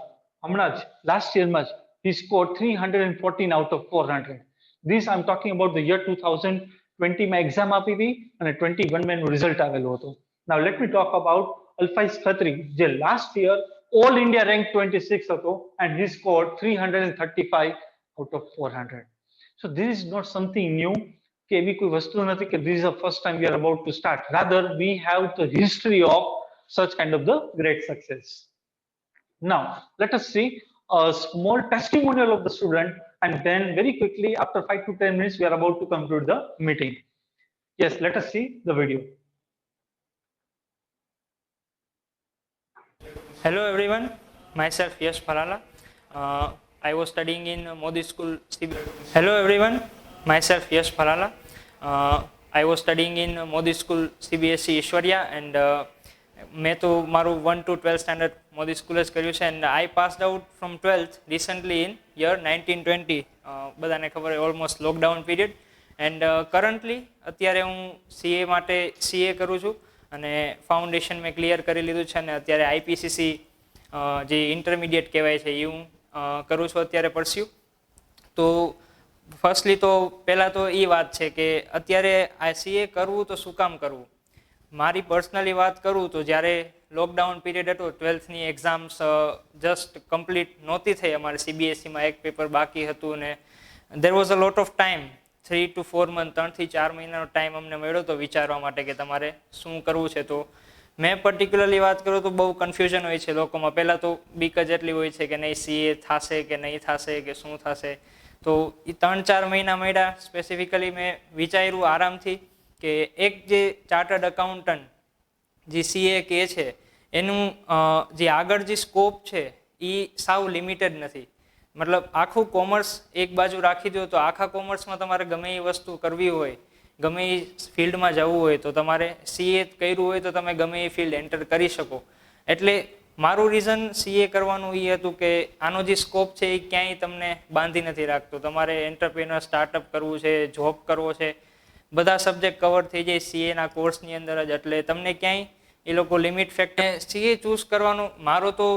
હમણાં જ લાસ્ટ યરમાં જ he scored 314 out of 400. This I'm talking about the year 2020 માં એક્ઝામ આપી હતી અને 21 માં એનું રિઝલ્ટ આવેલું હતું. Now let me talk about અલ્ફાઇઝ Khatri, જે last year all India rank 26 હતો and he scored 335 out of 400. So this is not something new, કે એવી કોઈ વસ્તુ નથી કે this is the first time we are about to start. Rather, we have the history of such kind of the great success. Now, let us see a small testimonial of the student, and then very quickly, after 5 to 10 minutes, we are about to conclude the meeting. Yes, let us see the video. Hello everyone, myself Yash Bhalala. I was studying in Modi School. Hello everyone, myself Yash Bhalala. I was studying in Modi School CBSE Ishwarya, and મેં તો મારું 1 to 12 standard Modi school જ કર્યું છે, and I passed out from 12th recently in year 1920. બધાને ખબર હોય, almost lockdown period. And currently અત્યારે હું સીએ માટે સીએ કરું છું અને ફાઉન્ડેશન મેં ક્લિયર કરી લીધું છે, અને અત્યારે આઈપીસીસી જે ઇન્ટરમીડિયેટ કહેવાય છે એ હું કરું છું અત્યારે પરસ્યુ. તો ફર્સ્ટલી તો પહેલાં તો એ વાત છે કે અત્યારે આ સીએ કરવું તો શું કામ કરવું. મારી પર્સનલી વાત કરું તો જ્યારે લોકડાઉન પીરિયડ હતો, 12thની એક્ઝામ્સ જસ્ટ કમ્પ્લીટ નહોતી થઈ, અમારે સીબીએસઈમાં એક પેપર બાકી હતું, ને there was a lot of time, 3 to 4 months, 3 થી 4 મહિનાનો ટાઈમ અમને મળ્યો હતો વિચારવા માટે કે તમારે શું કરવું છે. તો મેં પર્ટિક્યુલરલી વાત કરું તો બહુ કન્ફ્યુઝન હોય છે લોકોમાં. પહેલાં તો બીક જ એટલી હોય છે કે નહીં સીએ થશે કે નહીં થશે કે શું થશે. તો એ 3-4 મહિના મળ્યા, સ્પેસિફિકલી મેં વિચાર્યું આરામથી કે એક જે ચાર્ટર્ડ એકાઉન્ટન્ટ જે સીએ કહે છે એનું જે આગળ જે સ્કોપ છે એ સાવ લિમિટેડ નથી. મતલબ આખું કોમર્સ એક બાજુ રાખી દો તો આખા કોમર્સમાં તમારે ગમે એ વસ્તુ કરવી હોય, ગમે એ ફિલ્ડમાં જવું હોય તો તમારે સીએ કર્યું હોય તો તમે ગમે એ ફિલ્ડ એન્ટર કરી શકો. એટલે મારું રીઝન સીએ કરવાનું એ હતું કે આનો જે સ્કોપ છે એ ક્યાંય તમને બાંધી નથી રાખતો. તમારે એન્ટરપ્રેન્યોર સ્ટાર્ટઅપ કરવું છે, જોબ કરવો છે, બધા સબ્જેક્ટ કવર થઈ જાય સીએના કોર્સની અંદર જ, એટલે તમને ક્યાંય એ લોકો લિમિટ ફેક્ટર. સીએ ચૂઝ કરવાનું મારો તો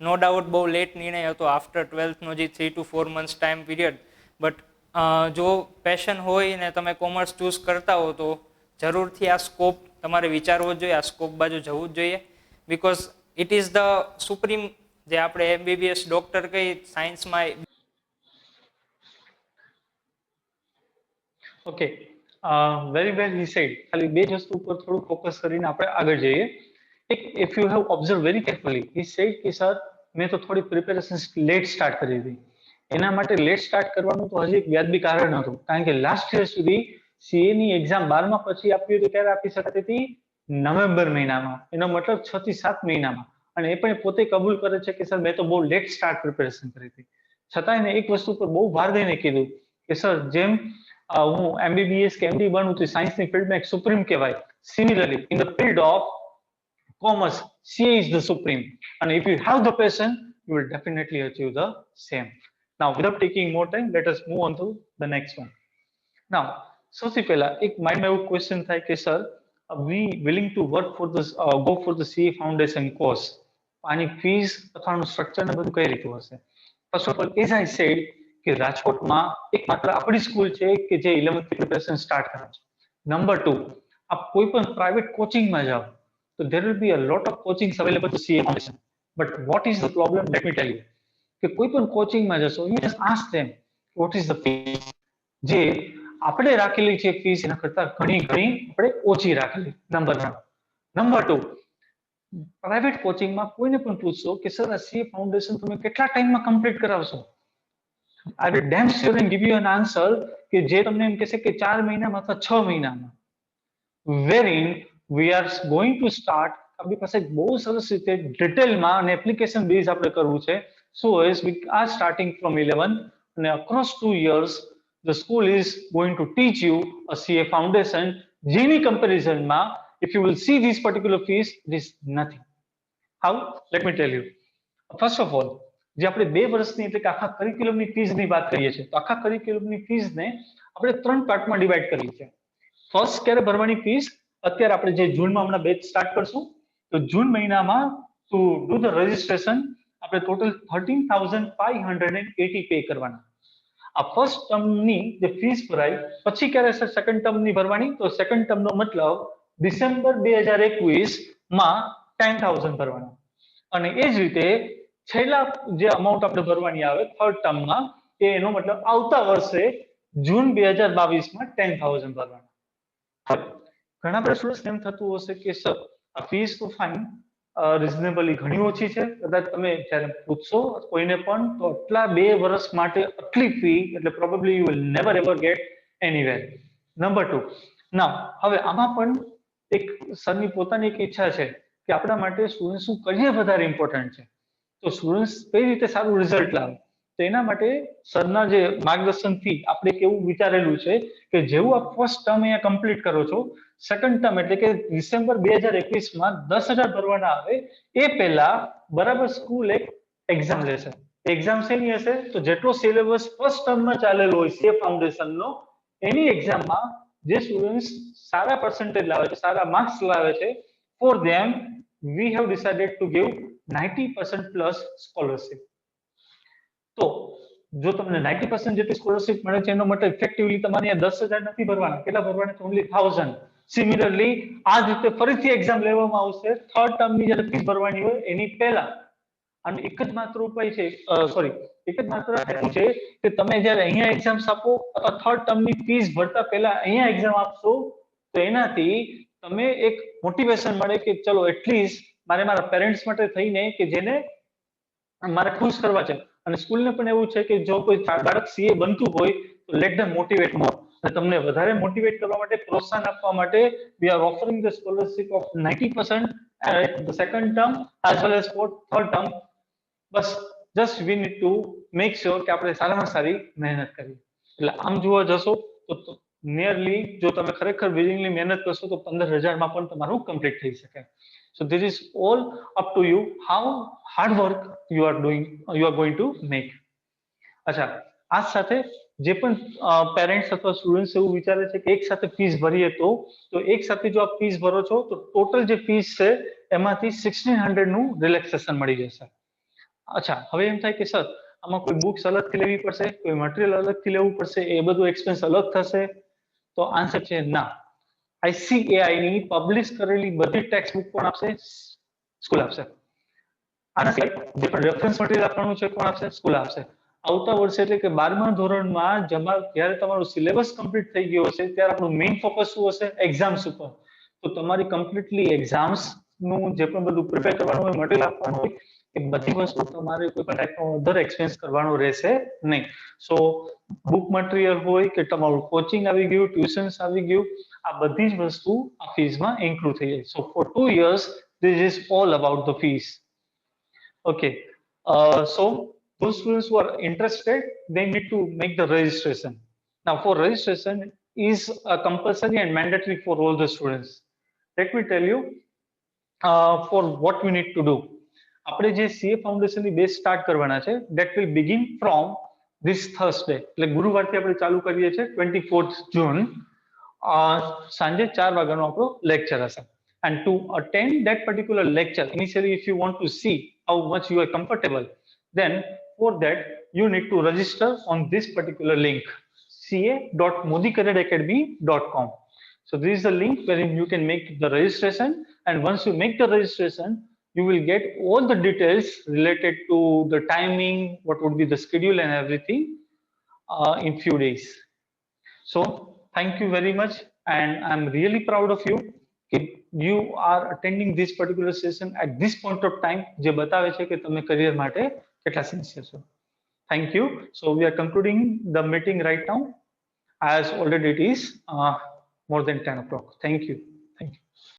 નો ડાઉટ બહુ લેટ નિર્ણય હતો, આફ્ટર 12thનો જે 3 to 4 months time period. But જો પેશન હોય ને તમે કોમર્સ ચૂઝ કરતા હો તો જરૂરથી આ સ્કોપ તમારે વિચારવો જ જોઈએ, આ સ્કોપ બાજુ જવું જ જોઈએ. Because it is the supreme, જે આપણે એમબીબીએસ ડોક્ટર કઈ સાયન્સમાં. Okay, very well he said. ખાલી બે જ વસ્તુ ઉપર થોડું ફોકસ કરીને આપણે આગળ જઈએ. એક, if you have observe very carefully, he said કે સર મેં તો થોડી પ્રિપેરેશન લેટ સ્ટાર્ટ કરી હતી. એના માટે લેટ સ્ટાર્ટ કરવાનું તો હજી એક વ્યાજબી કારણ હતું, કારણ કે લાસ્ટ યર સુધી સીએ ની એક્ઝામ 12મા પછી આપવી હતી ત્યારે આપી શકાતી હતી નવેમ્બર મહિનામાં, એનો મતલબ 6 થી 7 મહિનામાં. અને એ પણ પોતે કબૂલ કરે છે કે સર મેં તો બહુ લેટ સ્ટાર્ટ પ્રિપેરેશન કરી હતી. છતાં એને એક વસ્તુ પર બહુ ભાર દઈને કીધું કે સર જેમ હું એમબીબીએસ કે એમડી બનું તો સાયન્સની ફિલ્ડમાં એક સુપ્રીમ કહેવાય, similarly in the field of commerce, CA is the supreme, and if you have the passion, you will definitely achieve the same. Now, without taking more time, let us move on to the next one. Now, સૌથી પહેલા એક માઇન્ડમાં એવું question થાય કે sir we willing to work for this go for the CA foundation course, આની fees અથવા structure ને બધું કઈ રીતનું હશે? First of all, as I said કે રાજકોટમાં એક માત્ર આપણી સ્કૂલ છે કે જે 11th પ્રિપરેશન સ્ટાર્ટ કરે છે. નંબર 2, આપ કોઈ પણ પ્રાઇવેટ કોચિંગમાં જાઓ so there will be a lot of coachings available to CA Foundation. But what is the problem? Let me tell you. કે કોઈ પણ કોચિંગમાં જશો, you just ask them what is the fee. જે આપણે રાખેલી છે ફીસ એના કરતા ઘણી ઘણી આપણે ઓછી રાખેલી. નંબર 1. નંબર 2, પ્રાઇવેટ કોચિંગમાં કોઈને પણ પૂછશો કે સર આ સીએ ફાઉન્ડેશન તમે કેટલા ટાઈમમાં કમ્પ્લીટ કરાવશો, I will damn sure and give you an answer કે જે તમને એમ કહેશે કે 4 મહિનામાં અથવા 6 મહિનામાં. wherein we are going to start, આપણી પાસે બહુ સરસ રીતે ડિટેલમાં અને એપ્લિકેશન બેઝ આપણે કરવું છે. So as we are starting from 11 and across 2 years the school is going to teach you a CA foundation જેની કમ્પેરિઝનમાં if you will see this particular fees it is nothing. How? Let me tell you. First of all, જે આપણે 2 વર્ષની એટલે કે આખા કરિક્યુલમની ફીઝની વાત કરીએ છીએ તો આખા કરિક્યુલમની ફીઝને આપણે 3 પાર્ટમાં ડિવાઈડ કરી છે. ફર્સ્ટ ક્યારે ભરવાની ફીસ, અત્યારે આપણે જે જૂનમાં હમણાં બેચ સ્ટાર્ટ કરશું તો જૂન મહિનામાં ટુ ડુ ધ રજિસ્ટ્રેશન આપણે ટોટલ 13,580 પે કરવાના. આ ફર્સ્ટ ટર્મની જે ફીસ ભરાય પછી ક્યારે સર સેકન્ડ ટર્મની ભરવાની, તો સેકન્ડ ટર્મનો મતલબ ડિસેમ્બર 2021 માં 10,000 ભરવાના. અને એ જ રીતે છેલ્લા જે અમાઉન્ટ આપણે ભરવાની આવે થર્ડ ટર્મમાં એનો મતલબ આવતા વર્ષે જૂન 2022 માં 10,000 ભરવાના. ઘણા બધા સ્ટુડન્ટ્સ એમ થતું હશે કે સર આ ફીસ તો ફાઇન રિઝનેબલી ઘણી ઓછી છે, કદાચ તમે જ્યારે પૂછશો કોઈને પણ તો આટલા 2 વર્ષ માટે આટલી ફી એટલે probably you will never ever get anywhere. Number 2, now હવે આમાં પણ એક સરની પોતાની એક ઈચ્છા છે કે આપણા માટે સ્ટુડન્ટ્સનું કરિયર વધારે ઇમ્પોર્ટન્ટ છે, તો સ્ટુડન્ટ્સ કઈ રીતે સારું રિઝલ્ટ લાવે તો એના માટે સરના જે માર્ગદર્શનથી આપણે કેવું વિચારેલું છે કે જેવું આપ ફર્સ્ટ ટર્મ અહીંયા કમ્પ્લીટ કરો છો સેકન્ડ ટર્મ એટલે કે ડિસેમ્બર 2021 માં 10,000 ભરવાના આવે એ પહેલા બરાબર સ્કૂલ એક એક્ઝામ લેશે. એક્ઝામ શેની હશે તો જેટલો સિલેબસ ફર્સ્ટ ટર્મમાં ચાલેલો હોય સીએ ફાઉન્ડેશનનો એની એક્ઝામમાં જે સ્ટુડન્ટ્સ સારા પર્સન્ટેજ લાવે છે, સારા માર્ક્સ લાવે છે, for them we have decided to give 90% plus scholarship. તો જો તમને 90% જેટલી સ્કોલરશિપ મળે છે એનો મતલબ ઇફેક્ટિવલી તમારે 10,000 નથી ભરવાના, કેટલા ભરવાના છે? ઓન્લી 1,000. સિમિલરલી આ જ રીતે ફરીથી એક્ઝામ લેવામાં આવશે થર્ડ ટર્મની જ્યારે ફીસ ભરવાની હોય એની પહેલા. અને એક જ માત્ર ઉપાય છે, એક જ માત્ર છે કે તમે જ્યારે અહીંયા એક્ઝામ્સ આપો અથવા થર્ડ ટર્મની ફીસ ભરતા પહેલા અહીંયા એક્ઝામ આપશો તો એનાથી તમે એક મોટિવેશન મળે કે ચલો એટલીસ્ટ મારે મારા પેરેન્ટ્સ માટે થઈને કે જેને મારે ખુશ કરવા છે. અને સ્કૂલને પણ એવું છે કે જો કોઈ બાળક સીએ બનતું હોય તો લેટ ધેમ મોટિવેટ મોર. અને તમને વધારે મોટિવેટ કરવા માટે, પ્રોત્સાહન આપવા માટે we are offering the scholarship of 90% at the second term as well as for third term. Bus just we need to make sure કે આપણે સારામાં સારી મહેનત કરીએ. એટલે આમ જોવા જશો તો નિયરલી જો તમે ખરેખર વિલિંગલી મહેનત કરશો તો 15,000 માં પણ તમારું કમ્પ્લીટ થઈ શકે. So this is all up to you how hard work you are going to make. અચ્છા, આ સાથે જે પણ પેરેન્ટ્સ અથવા સ્ટુડન્ટ્સ એવું વિચારે છે કે એક સાથે ફીસ ભરીએ તો એક સાથે જો આપ ફીસ ભરો છો તો ટોટલ જે ફીસ છે એમાંથી 1,600 નું રિલેક્સેશન મળી જશે. અચ્છા, હવે એમ થાય કે સર આમાં કોઈ બુક્સ અલગથી લેવી પડશે, કોઈ મટીરિયલ અલગથી લેવું પડશે, એ બધું એક્સપેન્સ અલગ થશે? તો આન્સર છે ના. ICAI ની પબ્લિશ કરેલી બધી ટેક્સ્ટ બુક કોણ આપશે? સ્કૂલ આપશે. આના સિવાય જે પણ રેફરન્સ મટીરિયલ આપવાનું છે કોણ આપશે? સ્કૂલ આપશે. આવતા વર્ષે એટલે કે 12મા ધોરણમાં જ્યારે તમારું સિલેબસ કમ્પ્લીટ થઈ ગયો હશે ત્યારે આપણું મેઇન ફોકસ શું હશે? એક્ઝામ્સ ઉપર. તો તમારી કમ્પ્લીટલી એક્ઝામ્સ નું જે પણ બધું પ્રિપેર કરવાનું હોય, મટીરિયલ આપવાનું હોય એ બધી વસ્તુ તમારે કોઈ પણ ટાઈપનો અધર એક્સપેન્સ કરવાનો રહેશે નહીં. સો બુક મટીરિયલ હોય કે તમારું કોચિંગ આવી ગયું, ટ્યુશન્સ આવી ગયું, આ બધી જ વસ્તુ આ ફીસમાં ઇન્ક્લુડ થઈ જાય. સો four 2 years this is all about the fees. Okay, so those students who are interested they need to make the registration. Now for registration is compulsory and mandatory for all the students. Let me tell you for what we need to do. આપણે જે CA ફાઉન્ડેશનની batch start કરવાના છે that will begin from this Thursday. એટલે ગુરુવારથી આપણે ચાલુ કરીએ છીએ 24th June. સાંજે 4 વાગ્યાનો આપણો લેક્ચર હશે. And to attend that particular lecture, initially if you want to see how much you are comfortable, then for that you need to register on this particular link ca.modicareeracademy.com. So this is the link wherein you can make the registration, and once you make the registration you will get all the details related to the timing, what would be the schedule and everything in few days. So thank you very much, and I'm really proud of you. You are attending this particular session at this point of time, જે બતાવે છે કે તમે career માટે કેટલા sincere છો. Thank you. So we are concluding the meeting right now, as already it is more than 10 o'clock. Thank you.